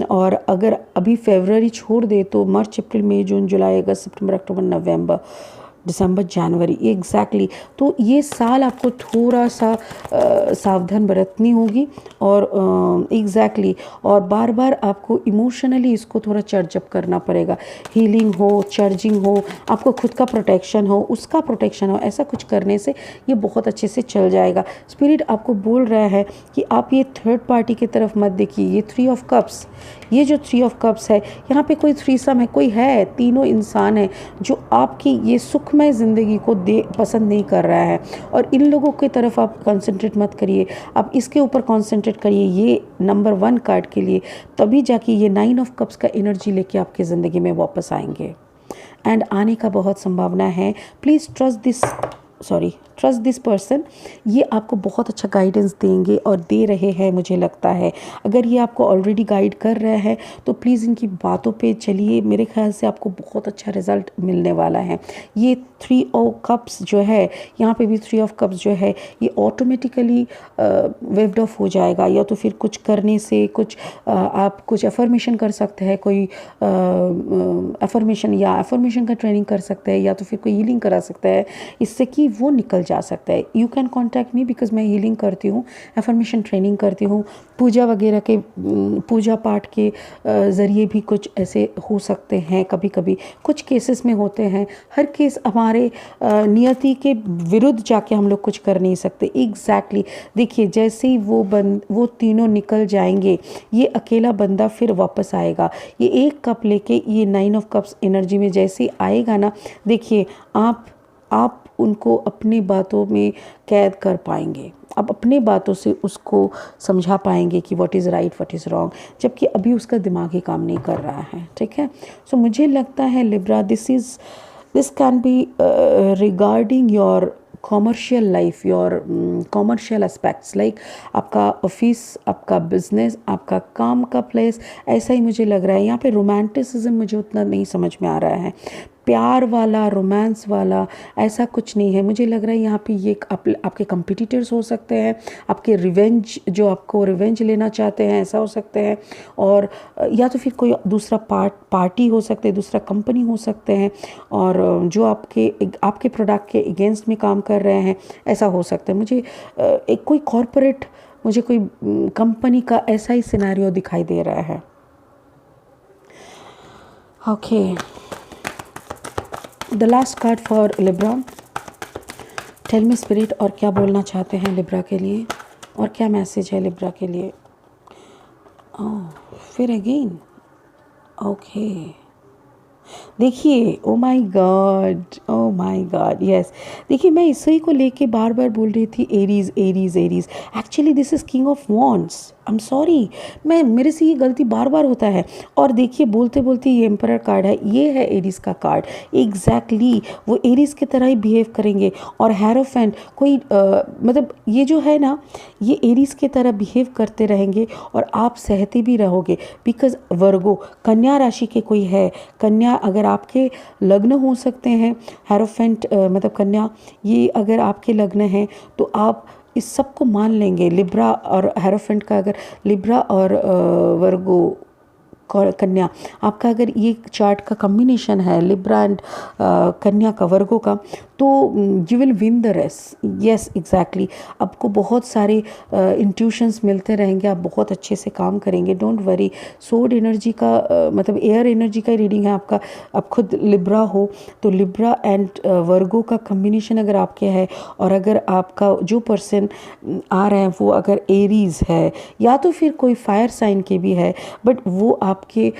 Speaker 1: और अगर अभी फरवरी छोड़ दे तो मार्च, अप्रैल, मई, जून, जुलाई, अगस्त, सितंबर, अक्टूबर, नवंबर, दिसंबर, जनवरी, एग्जैक्टली। तो ये साल आपको थोड़ा सा सावधान बरतनी होगी, और एग्जैक्टली और बार बार आपको इमोशनली इसको थोड़ा चर्चअप करना पड़ेगा। हीलिंग हो, चार्जिंग हो, आपको खुद का प्रोटेक्शन हो, उसका प्रोटेक्शन हो, ऐसा कुछ करने से ये बहुत अच्छे से चल जाएगा। स्पिरिट आपको बोल रहा है कि आप ये थर्ड पार्टी की तरफ मत देखिए। ये 3 ऑफ कप्स, ये जो 3 ऑफ कप्स है, यहाँ पे कोई थ्रीसम है, कोई है, तीनों इंसान है जो आपकी ये सुखमय ज़िंदगी को पसंद नहीं कर रहा है। और इन लोगों की तरफ आप कंसंट्रेट मत करिए, आप इसके ऊपर कंसंट्रेट करिए, ये नंबर 1 कार्ड के लिए। तभी जाके ये 9 ऑफ कप्स का एनर्जी लेके आपकी ज़िंदगी में वापस आएंगे, एंड आने का बहुत संभावना है। Please trust this person. ये आपको बहुत अच्छा गाइडेंस देंगे और दे रहे हैं, मुझे लगता है। अगर ये आपको ऑलरेडी गाइड कर रहे हैं तो प्लीज़ इनकी बातों पे चलिए, मेरे ख्याल से आपको बहुत अच्छा रिजल्ट मिलने वाला है। ये 3 ऑफ कप्स जो है, यहाँ पे भी 3 ऑफ कप्स जो है, ये ऑटोमेटिकली वेव्ड ऑफ हो जाएगा, या तो फिर कुछ करने से आप कुछ अफर्मेशन कर सकते हैं, कोई अफर्मेशन का ट्रेनिंग कर सकते हैं, या तो फिर कोई हीलिंग करा सकता है, इससे कि वो निकल जा सकता है। You can contact me, because मैं हीलिंग करती हूँ, अफर्मेशन ट्रेनिंग करती हूँ, पूजा वगैरह के पूजा पाठ के ज़रिए भी कुछ ऐसे हो सकते हैं। कभी कभी कुछ केसेस में होते हैं, हर केस हमारे नियति के विरुद्ध जाके हम लोग कुछ कर नहीं सकते। एग्जैक्टली देखिए, जैसे ही वो तीनों निकल जाएंगे, ये अकेला बंदा फिर वापस आएगा। ये 1 कप लेके ये 9 ऑफ कप्स एनर्जी में जैसे ही आएगा ना, देखिए आप उनको अपनी बातों में कैद कर पाएंगे, आप अपनी बातों से उसको समझा पाएंगे कि what is right, what is wrong, जबकि अभी उसका दिमाग ही काम नहीं कर रहा है। ठीक है, सो मुझे लगता है Libra, this can be regarding your commercial life, your commercial aspects, like आपका ऑफिस, आपका बिजनेस, आपका काम का प्लेस, ऐसा ही मुझे लग रहा है। यहाँ पे रोमांटिसिज्म मुझे उतना नहीं समझ में आ रहा है। प्यार वाला, रोमांस वाला ऐसा कुछ नहीं है। मुझे लग रहा है यहाँ पे ये आपके कंपिटिटर्स हो सकते हैं, आपके रिवेंज, जो आपको रिवेंज लेना चाहते हैं, ऐसा हो सकते हैं। और या तो फिर कोई दूसरा पार्टी हो सकते हैं, दूसरा कंपनी हो सकते हैं, और जो आपके प्रोडक्ट के अगेंस्ट में काम कर रहे हैं, ऐसा हो सकता है। मुझे एक कोई कॉरपोरेट, मुझे कोई कंपनी का ऐसा ही सिनेरियो दिखाई दे रहा है। Okay, the last card for Libra. Tell me spirit, और क्या बोलना चाहते हैं लिब्रा के लिए, और क्या मैसेज है लिब्रा के लिए। ओह, फिर अगेन, ओके, देखिए, oh my God, oh my God, yes. देखिए, मैं इसी को लेके बार बार बोल रही थी, Aries Aries Aries. Actually this is king of wands. I am sorry, मेरे से ये गलती बार बार होता है। और देखिए, बोलते बोलते ये एम्परर कार्ड है, ये है एरीज का कार्ड। एग्जैक्टली वो एरीज की तरह ही बिहेव करेंगे। और हेरोफेंट कोई मतलब ये जो है ना, ये एरीज की तरह बिहेव करते रहेंगे और आप सहते भी रहोगे। बिकॉज वर्गो कन्या राशि के कोई है, कन्या अगर आपके लग्न हो सकते हैं, हेरोफेंट मतलब कन्या, ये अगर आपके लग्न हैं तो आप इस सब को मान लेंगे। लिब्रा और हेरोफेंट का, अगर लिब्रा और वर्गो कन्या आपका अगर ये चार्ट का कॉम्बिनेशन है, लिब्रा एंड कन्या का, वर्गो का, तो you will win the race. Yes, exactly. आपको बहुत सारे इंट्यूशंस मिलते रहेंगे, आप बहुत अच्छे से काम करेंगे। Don't worry. सोड एनर्जी का मतलब एयर एनर्जी का रीडिंग है आपका। आप खुद लिब्रा हो तो लिब्रा एंड वर्गो का कम्बिनेशन अगर आपके है, और अगर आपका जो पर्सन आ रहे हैं वो अगर एरीज है या तो फिर कोई फायर साइन के भी है, बट वो आपके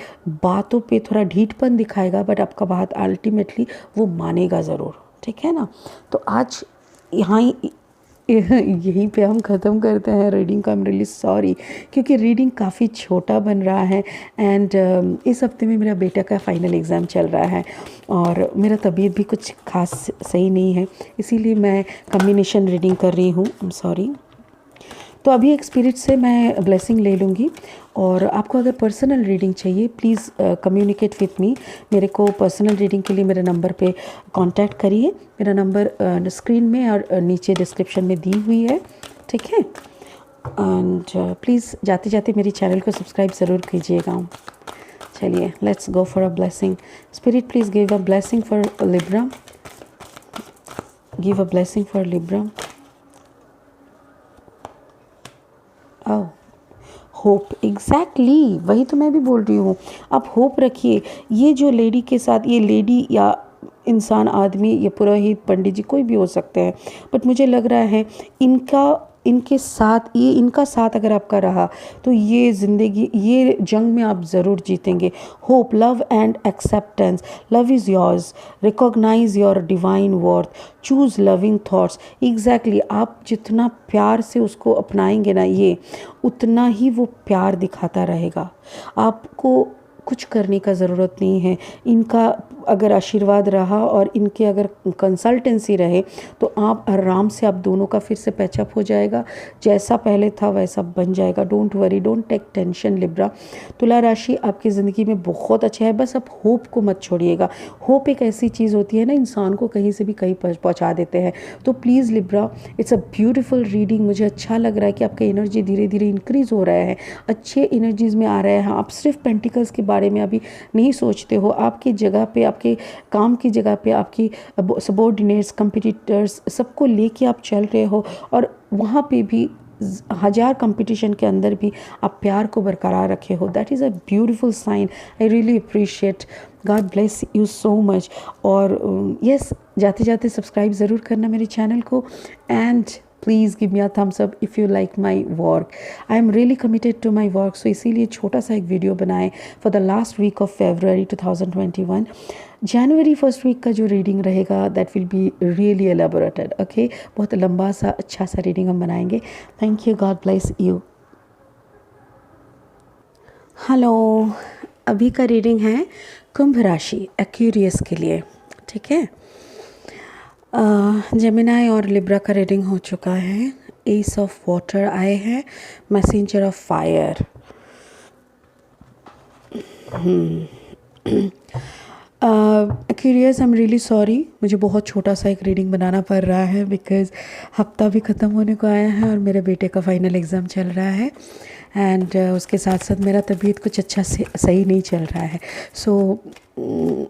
Speaker 1: बातों पे थोड़ा ढीठपन दिखाएगा, बट आपका बात अल्टीमेटली वो मानेगा ज़रूर। ठीक है ना। तो आज यहाँ यहीं पे हम ख़त्म करते हैं रीडिंग का। आई एम रियली सॉरी, क्योंकि रीडिंग काफ़ी छोटा बन रहा है। एंड इस हफ्ते में मेरा बेटा का फ़ाइनल एग्ज़ाम चल रहा है और मेरा तबीयत भी कुछ खास सही नहीं है, इसीलिए मैं कम्बिनेशन रीडिंग कर रही हूँ। I am sorry. तो अभी एक स्पिरिट से मैं ब्लेसिंग ले लूँगी। और आपको अगर पर्सनल रीडिंग चाहिए, प्लीज़ कम्युनिकेट विथ मी। मेरे को पर्सनल रीडिंग के लिए मेरे नंबर पे कांटेक्ट करिए। मेरा नंबर स्क्रीन में और नीचे डिस्क्रिप्शन में दी हुई है। ठीक है। एंड प्लीज़ जाते जाते मेरी चैनल को सब्सक्राइब ज़रूर कीजिएगा। चलिए, let's go for a blessing. Spirit, please give a blessing for Libra. Give a blessing for Libra. Oh, hope, exactly वही तो मैं भी बोल रही हूँ। आप होप रखिए। ये जो लेडी के साथ, ये लेडी या इंसान, आदमी या पुरोहित, पंडित जी, कोई भी हो सकते हैं, बट मुझे लग रहा है इनके साथ, ये इनका साथ अगर आपका रहा तो ये ज़िंदगी, ये जंग में आप ज़रूर जीतेंगे। Hope, love and acceptance. Love is yours. Recognise your divine worth. Choose loving thoughts. Exactly, आप जितना प्यार से उसको अपनाएंगे ना, ये उतना ही वो प्यार दिखाता रहेगा। आपको कुछ करने का ज़रूरत नहीं है। इनका अगर आशीर्वाद रहा और इनके अगर कंसल्टेंसी रहे तो आप आराम से, आप दोनों का फिर से पैचअप हो जाएगा। जैसा पहले था वैसा बन जाएगा। Don't worry, don't take tension Libra. तुला राशि आपकी ज़िंदगी में बहुत अच्छा है, बस आप होप को मत छोड़िएगा। होप एक ऐसी चीज़ होती है ना, इंसान को कहीं से भी कहीं पहुँचा देते हैं। तो please Libra, it's a beautiful reading. मुझे अच्छा लग रहा है कि आपका एनर्जी धीरे धीरे इंक्रीज़ हो रहा है, अच्छे एनर्जीज़ में आ रहे हैं। आप सिर्फ पेंटिकल्स के बारे में अभी नहीं सोचते हो। आपकी जगह पे, आपके काम की जगह पे, आपकी सबॉर्डिनेट्स, कंपटीटर्स, सबको लेके आप चल रहे हो, और वहाँ पे भी हज़ार कंपटीशन के अंदर भी आप प्यार को बरकरार रखे हो। That is a beautiful sign. I really appreciate. God bless you so much. और यस, जाते जाते सब्सक्राइब ज़रूर करना मेरे चैनल को। And please give me a thumbs up if you like my work. I am really committed to my work, so इसीलिए छोटा सा एक वीडियो बनाए for the last week of February 2021। जनवरी फर्स्ट वीक का जो रीडिंग रहेगा, that will be really elaborated. Okay, बहुत लंबा सा अच्छा सा रीडिंग हम बनाएंगे। Thank you, God bless you. Hello, अभी का रीडिंग है कुंभ राशि, एक्वेरियस के लिए। ठीक है। जेमिनाई और लिब्रा का रीडिंग हो चुका है। एस ऑफ वाटर आए हैं, messenger of fire. Curious, I am really sorry, मुझे बहुत छोटा सा एक रीडिंग बनाना पड़ रहा है बिकॉज़ हफ्ता भी ख़त्म होने को आया है और मेरे बेटे का फाइनल एग्ज़ाम चल रहा है एंड उसके साथ साथ मेरा तबीयत कुछ अच्छा से सही नहीं चल रहा है। सो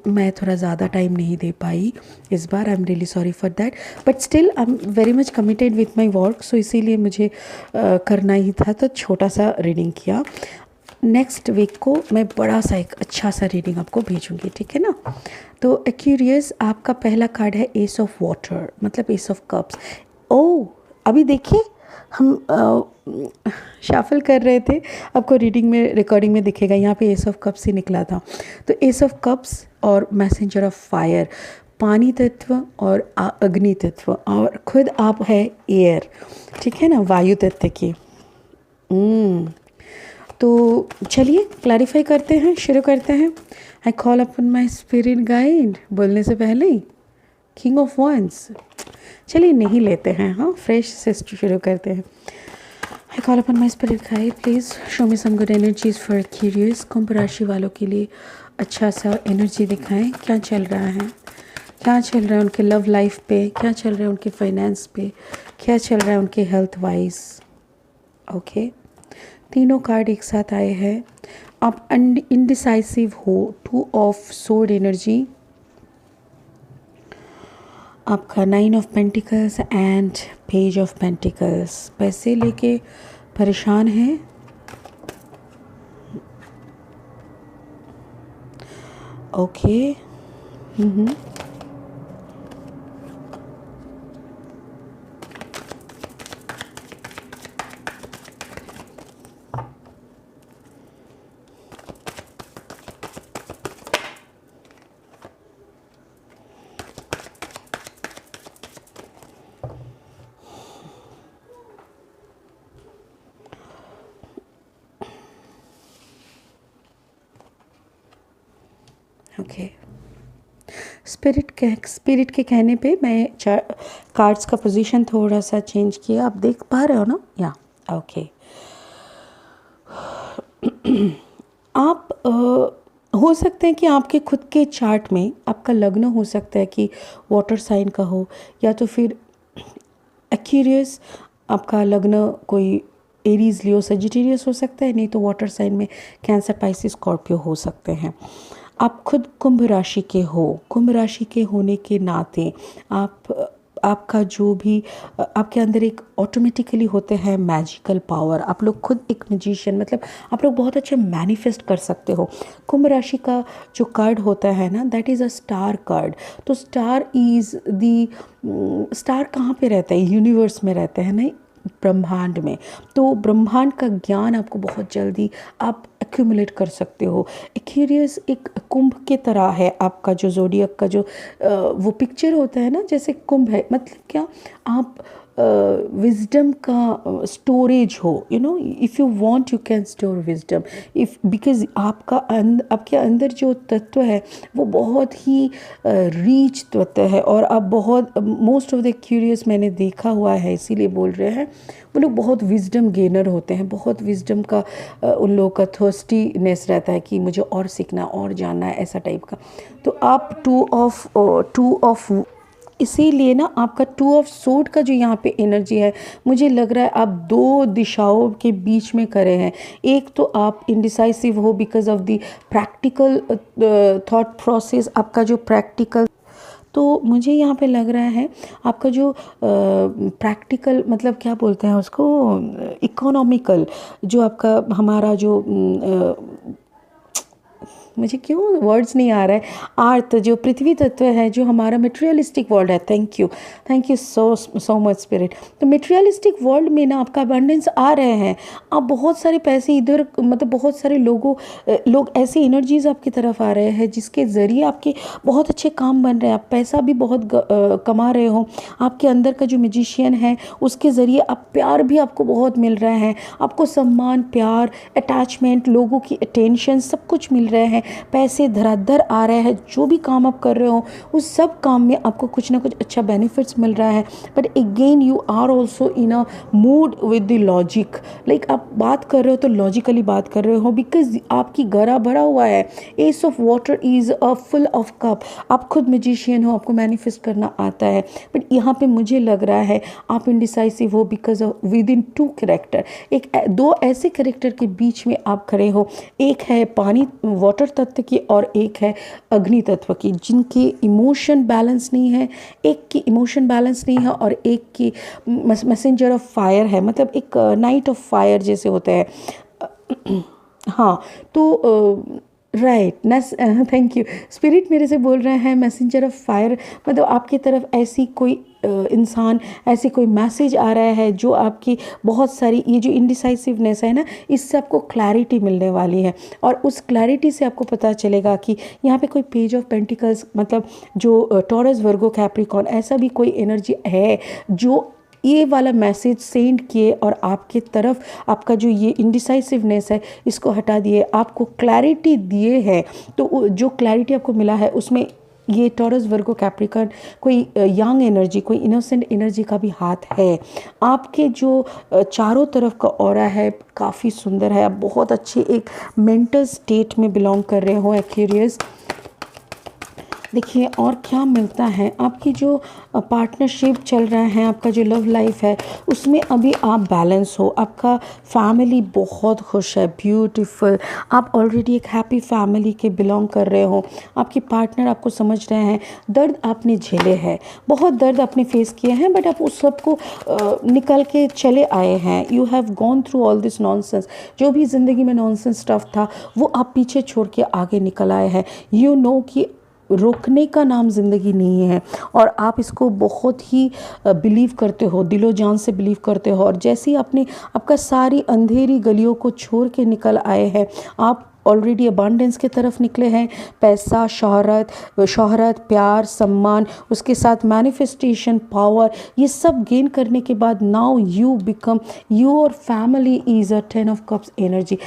Speaker 1: मैं थोड़ा ज़्यादा टाइम नहीं दे पाई इस बार। I am really sorry for that, but still I am very much committed with my work, so इसीलिए मुझे करना ही था, तो छोटा सा रीडिंग किया। नेक्स्ट वीक को मैं बड़ा सा एक अच्छा सा रीडिंग आपको भेजूंगी, ठीक है ना। तो एक्यूरियस, आपका पहला कार्ड है एस ऑफ वाटर, मतलब एस ऑफ कप्स। ओ, अभी देखिए हम शाफल कर रहे थे, आपको रीडिंग में रिकॉर्डिंग में दिखेगा, यहाँ पे एस ऑफ कप्स ही निकला था। तो एस ऑफ कप्स और मैसेंजर ऑफ फायर, पानी तत्व और अग्नि तत्व, और खुद आप है एयर, ठीक है ना, वायु तत्व की। तो चलिए क्लैरिफाई करते हैं, शुरू करते हैं। I call upon my spirit guide, बोलने से पहले ही किंग ऑफ वंस। चलिए नहीं लेते हैं, हाँ, फ्रेश से शुरू करते हैं। I call upon my spirit guide, please show me some good energies for curious. कुंभ राशि वालों के लिए अच्छा सा एनर्जी दिखाएं, क्या चल रहा है, क्या चल रहा है उनके लव लाइफ पे, क्या चल रहा है उनके फाइनेंस पे, क्या चल रहा है उनके हेल्थ वाइज। ओके, तीनों कार्ड एक साथ आए हैं। आप इनडिसाइसिव हो, टू ऑफ सोर्ड एनर्जी, आपका 9 of pentacles and page of pentacles. पैसे लेके परेशान हैं, ओके। ओके, स्पिरिट के कहने पे मैं कार्ड्स का पोजीशन थोड़ा सा चेंज किया, आप देख पा रहे हो ना, या ओके। आप हो सकते हैं कि आपके खुद के चार्ट में आपका लग्न हो सकता है कि वाटर साइन का हो, या तो फिर एक्यूरियस आपका लग्न कोई एरीज लियो सजिटेरियस हो सकता है, नहीं तो वाटर साइन में कैंसर, पाइसिस, स्कॉर्पियो हो सकते हैं। आप खुद कुंभ राशि के हो, कुंभ राशि के होने के नाते आपका जो भी आपके अंदर एक ऑटोमेटिकली होते हैं मैजिकल पावर। आप लोग खुद एक मैजिशियन, मतलब आप लोग बहुत अच्छे मैनिफेस्ट कर सकते हो। कुंभ राशि का जो कार्ड होता है ना, that is a star card. तो स्टार इज़ दी, स्टार कहाँ पे रहता है, यूनिवर्स में रहता है, नहीं ब्रह्मांड में। तो ब्रह्मांड का ज्ञान आपको बहुत जल्दी आप एक्यूमुलेट कर सकते हो। एक्यूरियस एक कुंभ के तरह है, आपका जो ज़ोडियक का जो वो पिक्चर होता है ना, जैसे कुंभ है, मतलब क्या, आप विजडम का स्टोरेज हो, you know, if you want you can store wisdom, if because आपके अंदर जो तत्व है वो बहुत ही रीच तत्व है, और आप बहुत मोस्ट ऑफ द क्यूरियस मैंने देखा हुआ है, इसीलिए बोल रहे हैं, वो लोग बहुत विजडम गेनर होते हैं, बहुत विजडम का उन लोगों का थर्स्टीनेस रहता है कि मुझे और सीखना और जानना है, ऐसा टाइप का। तो आप टू ऑफ इसीलिए ना आपका 2 ऑफ सोर्ड का जो यहाँ पे एनर्जी है, मुझे लग रहा है आप दो दिशाओं के बीच में खड़े हैं। एक तो आप इंडिसाइसिव हो because of the practical thought process, आपका जो प्रैक्टिकल, तो मुझे यहाँ पे लग रहा है आपका जो प्रैक्टिकल, मतलब क्या बोलते हैं उसको, इकोनॉमिकल, जो आपका हमारा जो मुझे क्यों वर्ड्स नहीं आ रहा है, अर्थ जो पृथ्वी तत्व है, जो हमारा मटेरियलिस्टिक वर्ल्ड है, thank you so much spirit. तो मटेरियलिस्टिक वर्ल्ड में ना आपका अबंडेंस आ रहे हैं, आप बहुत सारे पैसे इधर, मतलब बहुत सारे लोग ऐसी एनर्जीज आपकी तरफ आ रहे हैं जिसके ज़रिए आपके बहुत अच्छे काम बन रहे हैं, आप पैसा भी बहुत कमा रहे हो, आपके अंदर का जो मैजिशियन है उसके ज़रिए आप प्यार भी आपको बहुत मिल रहा है, आपको सम्मान, प्यार, अटैचमेंट, लोगों की अटेंशन, सब कुछ मिल रहे हैं। हैं, पैसे धड़ाधड़ आ रहे हैं, जो भी काम आप कर रहे हो उस सब काम में आपको कुछ ना कुछ अच्छा बेनिफिट्स मिल रहा है। But again you are also in a mood with the logic, like आप बात कर रहे हो तो लॉजिकली बात कर रहे हो, बिकॉज आपकी गरा भरा हुआ है। S of water is a full of cup. आप खुद मैजिशियन हो, आपको मैनिफेस्ट करना आता है, बट यहाँ पे मुझे लग रहा है आप इनडिसाइसिव हो because of with in two character. दो ऐसे कैरेक्टर के बीच में आप खड़े हो, एक है पानी वाटर तत्व की और एक है अग्नि तत्व की, जिनकी इमोशन बैलेंस नहीं है। एक की इमोशन बैलेंस नहीं है और एक की मैसेंजर ऑफ फायर है, मतलब एक नाइट ऑफ फायर जैसे होता है। हाँ, तो राइट नस थैंक यू। स्पिरिट मेरे से बोल रहे हैं मैसेंजर ऑफ फायर, मतलब आपकी तरफ ऐसी कोई इंसान, ऐसी कोई मैसेज आ रहा है जो आपकी बहुत सारी ये जो इनडिसाइसिवनेस है ना, इससे आपको क्लैरिटी मिलने वाली है। और उस क्लैरिटी से आपको पता चलेगा कि यहाँ पे कोई पेज ऑफ पेंटिकल्स, मतलब जो टॉरस वर्गो कैप्रिकॉर्न, ऐसा भी कोई एनर्जी है जो ये वाला मैसेज सेंड किए और आपके तरफ आपका जो ये इनडिसाइसिवनेस है इसको हटा दिए, आपको क्लैरिटी दिए है। तो जो क्लैरिटी आपको मिला है उसमें ये टॉरस वर्गो कैप्रिकॉर्न कोई यंग एनर्जी, कोई इनोसेंट एनर्जी का भी हाथ है। आपके जो चारों तरफ का ऑरा है काफ़ी सुंदर है। आप बहुत अच्छे एक मेंटल स्टेट में बिलोंग कर रहे हो एक्यूरियस। देखिए और क्या मिलता है, आपकी जो पार्टनरशिप चल रहा है, आपका जो लव लाइफ है उसमें अभी आप बैलेंस हो, आपका फैमिली बहुत खुश है, ब्यूटीफुल, आप ऑलरेडी एक हैप्पी फैमिली के बिलोंग कर रहे हो। आपके पार्टनर आपको समझ रहे हैं, दर्द आपने झेले हैं, बहुत दर्द आपने फेस किए हैं, बट आप उस सब को निकल के चले आए हैं। You have gone through all this nonsense, जो भी ज़िंदगी में नॉनसेंस स्टफ था वो आप पीछे छोड़ के आगे निकल आए हैं। यू नो कि रोकने का नाम ज़िंदगी नहीं है और आप इसको बहुत ही बिलीव करते हो, दिलो जान से बिलीव करते हो। और जैसे ही आपने आपका सारी अंधेरी गलियों को छोड़ के निकल आए हैं, आप ऑलरेडी अबांडेंस की तरफ निकले हैं। पैसा, शोहरत, प्यार, सम्मान, उसके साथ मैनिफेस्टेशन, पावर, ये सब गेन करने के बाद now you become, your family is a 10 of cups energy.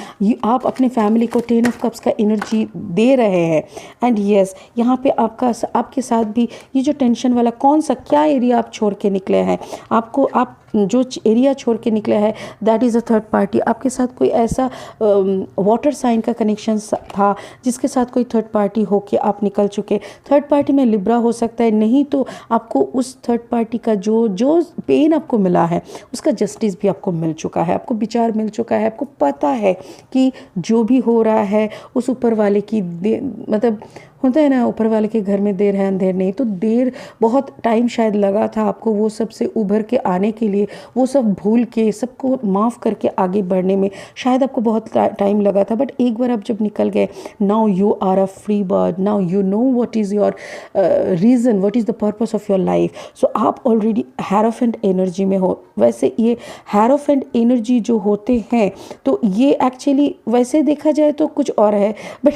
Speaker 1: आप अपने फैमिली को 10 ऑफ कप्स का एनर्जी दे रहे हैं। एंड यस, यहाँ पे आपके साथ भी ये जो टेंशन वाला कौन सा क्या एरिया आप छोड़ के निकले हैं, आप जो एरिया छोड़ के निकला है that is a third party. आपके साथ कोई ऐसा वाटर साइन का कनेक्शन था जिसके साथ कोई थर्ड पार्टी हो के आप निकल चुके। थर्ड पार्टी में लिब्रा हो सकता है, नहीं तो आपको उस थर्ड पार्टी का जो पेन आपको मिला है उसका जस्टिस भी आपको मिल चुका है, आपको विचार मिल चुका है। आपको पता है कि जो भी हो रहा है उस ऊपर वाले की मतलब होता है ना, ऊपर वाले के घर में देर है अंधेर नहीं। तो देर बहुत टाइम शायद लगा था आपको वो सब से उभर के आने के लिए, वो सब भूल के सबको माफ़ करके आगे बढ़ने में शायद आपको बहुत टाइम लगा था। बट एक बार आप जब निकल गए, now you are a free bird, now you know what is your reason, what is the purpose of your life. So आप ऑलरेडी हैरोफेंट एनर्जी में हो। वैसे ये हैरोफेंट एनर्जी जो होते हैं तो ये एक्चुअली वैसे देखा जाए तो कुछ और है, बट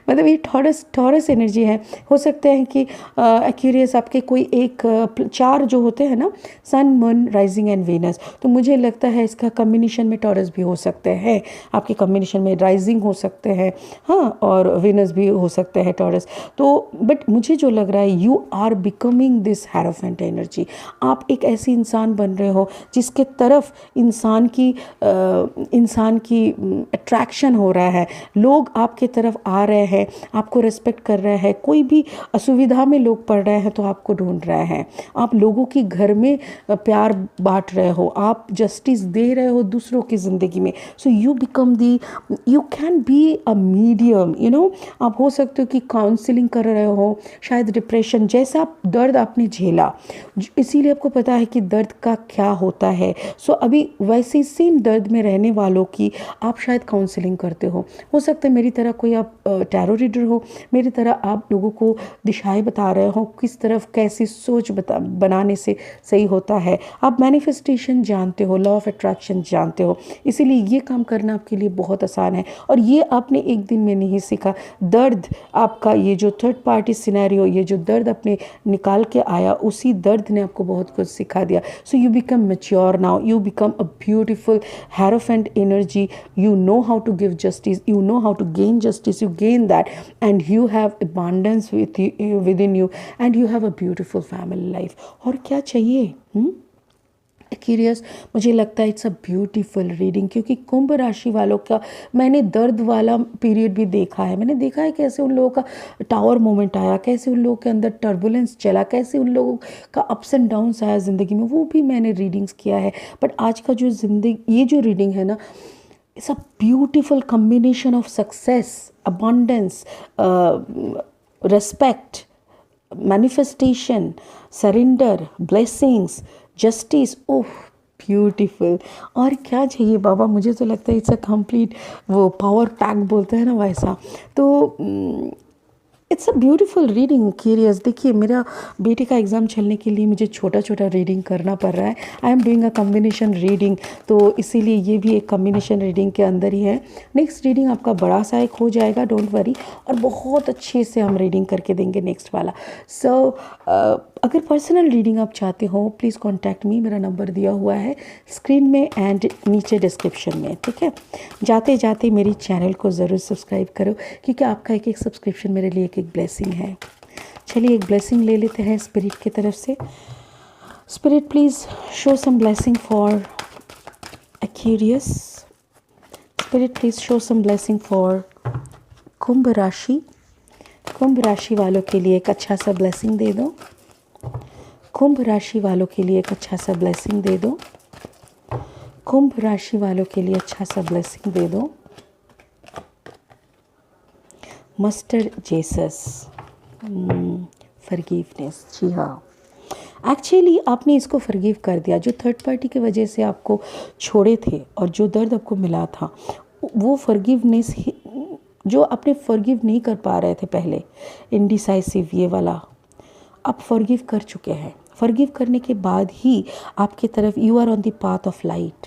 Speaker 1: मतलब ये टॉरस एनर्जी है। हो सकता है कि एक्यूरियस आपके कोई एक चार जो होते हैं ना, सन, मून, राइजिंग एंड वीनस, तो मुझे लगता है इसका कम्बिनेशन में टॉरस भी हो सकते हैं, आपके कम्बिनेशन में राइजिंग हो सकते हैं, हाँ, और वीनस भी हो सकते हैं टॉरस। तो बट मुझे जो लग रहा है you are becoming this hierophant energy. आप एक ऐसी इंसान बन रहे हो जिसके तरफ इंसान की अट्रैक्शन हो रहा है, लोग आपके तरफ आ रहे हैं, आपको रिस्पेक्ट कर रहे हैं। कोई भी असुविधा में लोग पड़ रहे हैं तो आपको ढूंढ रहे हैं। आप लोगों के घर में प्यार बांट रहे हो, आप जस्टिस दे रहे हो दूसरों की ज़िंदगी में। So you can be a medium, you know. आप हो सकते हो कि काउंसलिंग कर रहे हो, शायद डिप्रेशन जैसा दर्द आपने झेला, इसीलिए आपको पता है कि दर्द का क्या होता है। सो अभी वैसे सेम दर्द में रहने वालों की आप शायद काउंसलिंग करते हो सकता है मेरी तरह कोई आप टैरो रीडर हो, मेरी तरह आप लोगों को दिशाएं बता रहे हो किस तरफ कैसी सोच बनाने से सही होता है। आप मैनिफेस्टेशन जानते हो, लॉ ऑफ अट्रैक्शन जानते हो, इसीलिए ये काम करना आपके लिए बहुत आसान है। और ये आपने एक दिन में नहीं सीखा। दर्द आपका ये जो थर्ड पार्टी सिनेरियो, ये जो दर्द आपने निकाल के आया, उसी दर्द ने आपको बहुत कुछ सिखा दिया। So you become mature now, you become a beautiful hierophant energy. You know how to give justice, you know how to gain justice, you gain that, and you have abundance within you, and you have a beautiful family life. और क्या चाहिए? Curious, मुझे लगता है it's a beautiful reading, क्योंकि कुंभ राशि वालों का मैंने दर्द वाला पीरियड भी देखा है। मैंने देखा है कैसे उन लोगों का टावर मोमेंट आया, कैसे उन लोगों के अंदर टर्बुलेंस चला, कैसे उन लोगों का अप्स एंड डाउन्स आया ज़िंदगी में, वो भी मैंने रीडिंग्स किया है। बट आज का जो ये जो रीडिंग है ना, it's a beautiful combination of success, abundance, respect, manifestation, surrender, blessings, justice. Oh beautiful. और क्या चाहिए बाबा, मुझे तो लगता है इट्स अ कंप्लीट, वो पावर पैक बोलते हैं ना वैसा। तो it's a beautiful reading. Curious, देखिए मेरा बेटे का एग्ज़ाम चलने के लिए मुझे छोटा छोटा रीडिंग करना पड़ रहा है। I am doing a combination reading, तो इसीलिए ये भी एक कम्बिनेशन रीडिंग के अंदर ही है। नेक्स्ट रीडिंग आपका बड़ा सा एक हो जाएगा, डोंट वरी, और बहुत अच्छे से हम रीडिंग करके देंगे नेक्स्ट वाला। सो अगर पर्सनल रीडिंग आप चाहते हो, प्लीज़ कॉन्टैक्ट मी, मेरा नंबर दिया हुआ है स्क्रीन में एंड नीचे डिस्क्रिप्शन में, ठीक है। जाते जाते मेरी चैनल को ज़रूर सब्सक्राइब करो, क्योंकि आपका एक एक सब्सक्रिप्शन मेरे लिए एक ब्लेसिंग है। चलिए एक ब्लेसिंग ले लेते हैं स्पिरिट की तरफ से। Spirit please show some blessing for Aquarius. Spirit please show some blessing for कुंभ राशि। कुंभ राशि वालों के लिए एक अच्छा सा ब्लेसिंग दे दो। कुंभ राशि वालों के लिए एक अच्छा सा ब्लेसिंग दे दो। कुंभ राशि वालों के लिए अच्छा सा ब्लेसिंग दे दो। Muster Jesus, forgiveness. जी हाँ, एक्चुअली आपने इसको फॉरगिव कर दिया। जो थर्ड पार्टी की वजह से आपको छोड़े थे और जो दर्द आपको मिला था, वो फॉरगिवनेस जो आपने फॉरगिव नहीं कर पा रहे थे पहले, इनडिसाइसिव ये वाला, आप फॉरगिव कर चुके हैं। फॉरगिव करने के बाद ही आपकी तरफ you are on the path of light.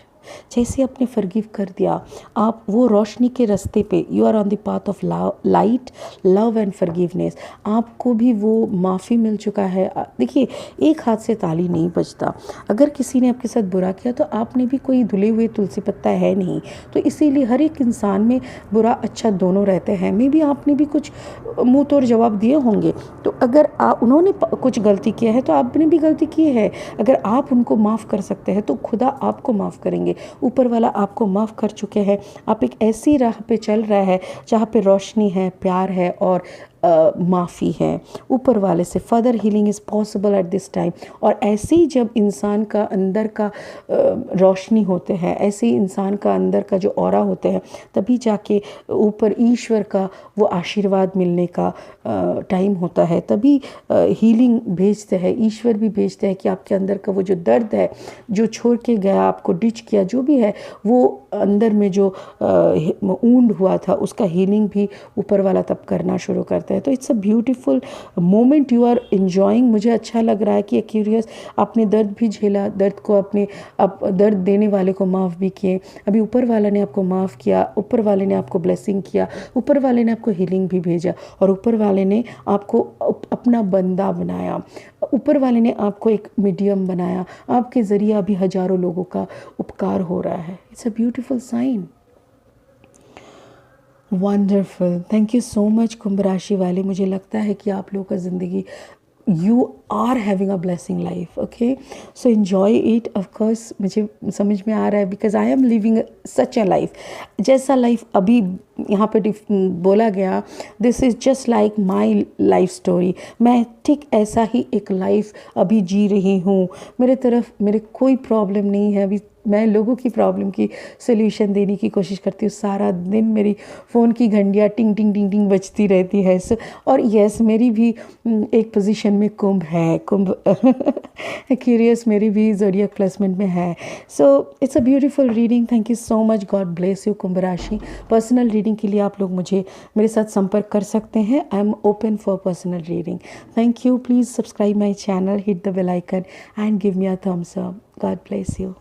Speaker 1: जैसे आपने फॉरगिव कर दिया, आप वो रोशनी के रास्ते पे, you are on the path of light, love and forgiveness. आपको भी वो माफ़ी मिल चुका है। देखिए, एक हाथ से ताली नहीं बजता। अगर किसी ने आपके साथ बुरा किया तो आपने भी कोई धुले हुए तुलसी पत्ता है नहीं, तो इसीलिए हर एक इंसान में बुरा अच्छा दोनों रहते हैं। मे भी आपने भी कुछ मुँह तोड़ जवाब दिए होंगे, तो अगर उन्होंने कुछ गलती किया है तो आपने भी गलती की है। अगर आप उनको माफ़ कर सकते हैं तो खुदा आपको माफ़ करेंगे। ऊपर वाला आपको माफ़ कर चुके हैं। आप एक ऐसी राह पे चल रहा है जहाँ पे रोशनी है, प्यार है और माफ़ी है ऊपर वाले से। Further healing is possible at this time. और ऐसे ही जब इंसान का अंदर का रोशनी होते हैं, ऐसे ही इंसान का अंदर का जो ऑरा होते हैं, तभी जाके ऊपर ईश्वर का वो आशीर्वाद मिलने का टाइम होता है। तभी हीलिंग भेजते हैं, ईश्वर भी भेजते हैं कि आपके अंदर का वो जो दर्द है, जो छोड़ के गया, आपको डिच किया, जो भी है, वो अंदर में जो ऊंड हुआ था, उसका हीलिंग भी ऊपर वाला तब करना शुरू करता है। तो it's a beautiful moment you are enjoying. मुझे अच्छा लग रहा है कि एक्वेरियस आपने दर्द भी झेला, दर्द को अपने दर्द देने वाले को माफ़ भी किए। अभी ऊपर वाला ने आपको माफ़ किया, ऊपर वाले ने आपको ब्लेसिंग किया, ऊपर वाले ने आपको हीलिंग भी भेजा, और ऊपर वाले ने आपको अपना बंदा बनाया। ऊपर वाले ने आपको एक मीडियम बनाया। आपके ज़रिए अभी हज़ारों लोगों का उपकार हो रहा है। It's a beautiful sign. Wonderful, thank you so much कुंभ राशि वाले। मुझे लगता है कि आप लोगों का ज़िंदगी, you are having a blessing life, okay, so enjoy it of course। मुझे समझ में आ रहा है because I am living such a life, जैसा लाइफ अभी यहाँ पे बोला गया, this is just like my life story. मैं ठीक ऐसा ही एक लाइफ अभी जी रही हूँ। मेरे कोई प्रॉब्लम नहीं है अभी। मैं लोगों की प्रॉब्लम की सोल्यूशन देने की कोशिश करती हूँ। सारा दिन मेरी फ़ोन की घंटियाँ टिंग टिंग टिंग टिंग बजती रहती है। सो और यस, मेरी भी एक पोजीशन में कुंभ है, कुंभ क्यूरियस मेरी भी ज़ोडिएक प्लेसमेंट में है। So it's a beautiful reading. Thank you so much, God bless you कुंभ राशि। पर्सनल रीडिंग के लिए आप लोग मेरे साथ संपर्क कर सकते हैं। I am open for personal reading. Thank you. Please subscribe my channel, hit the bell icon and give me a thumbs up. God bless you.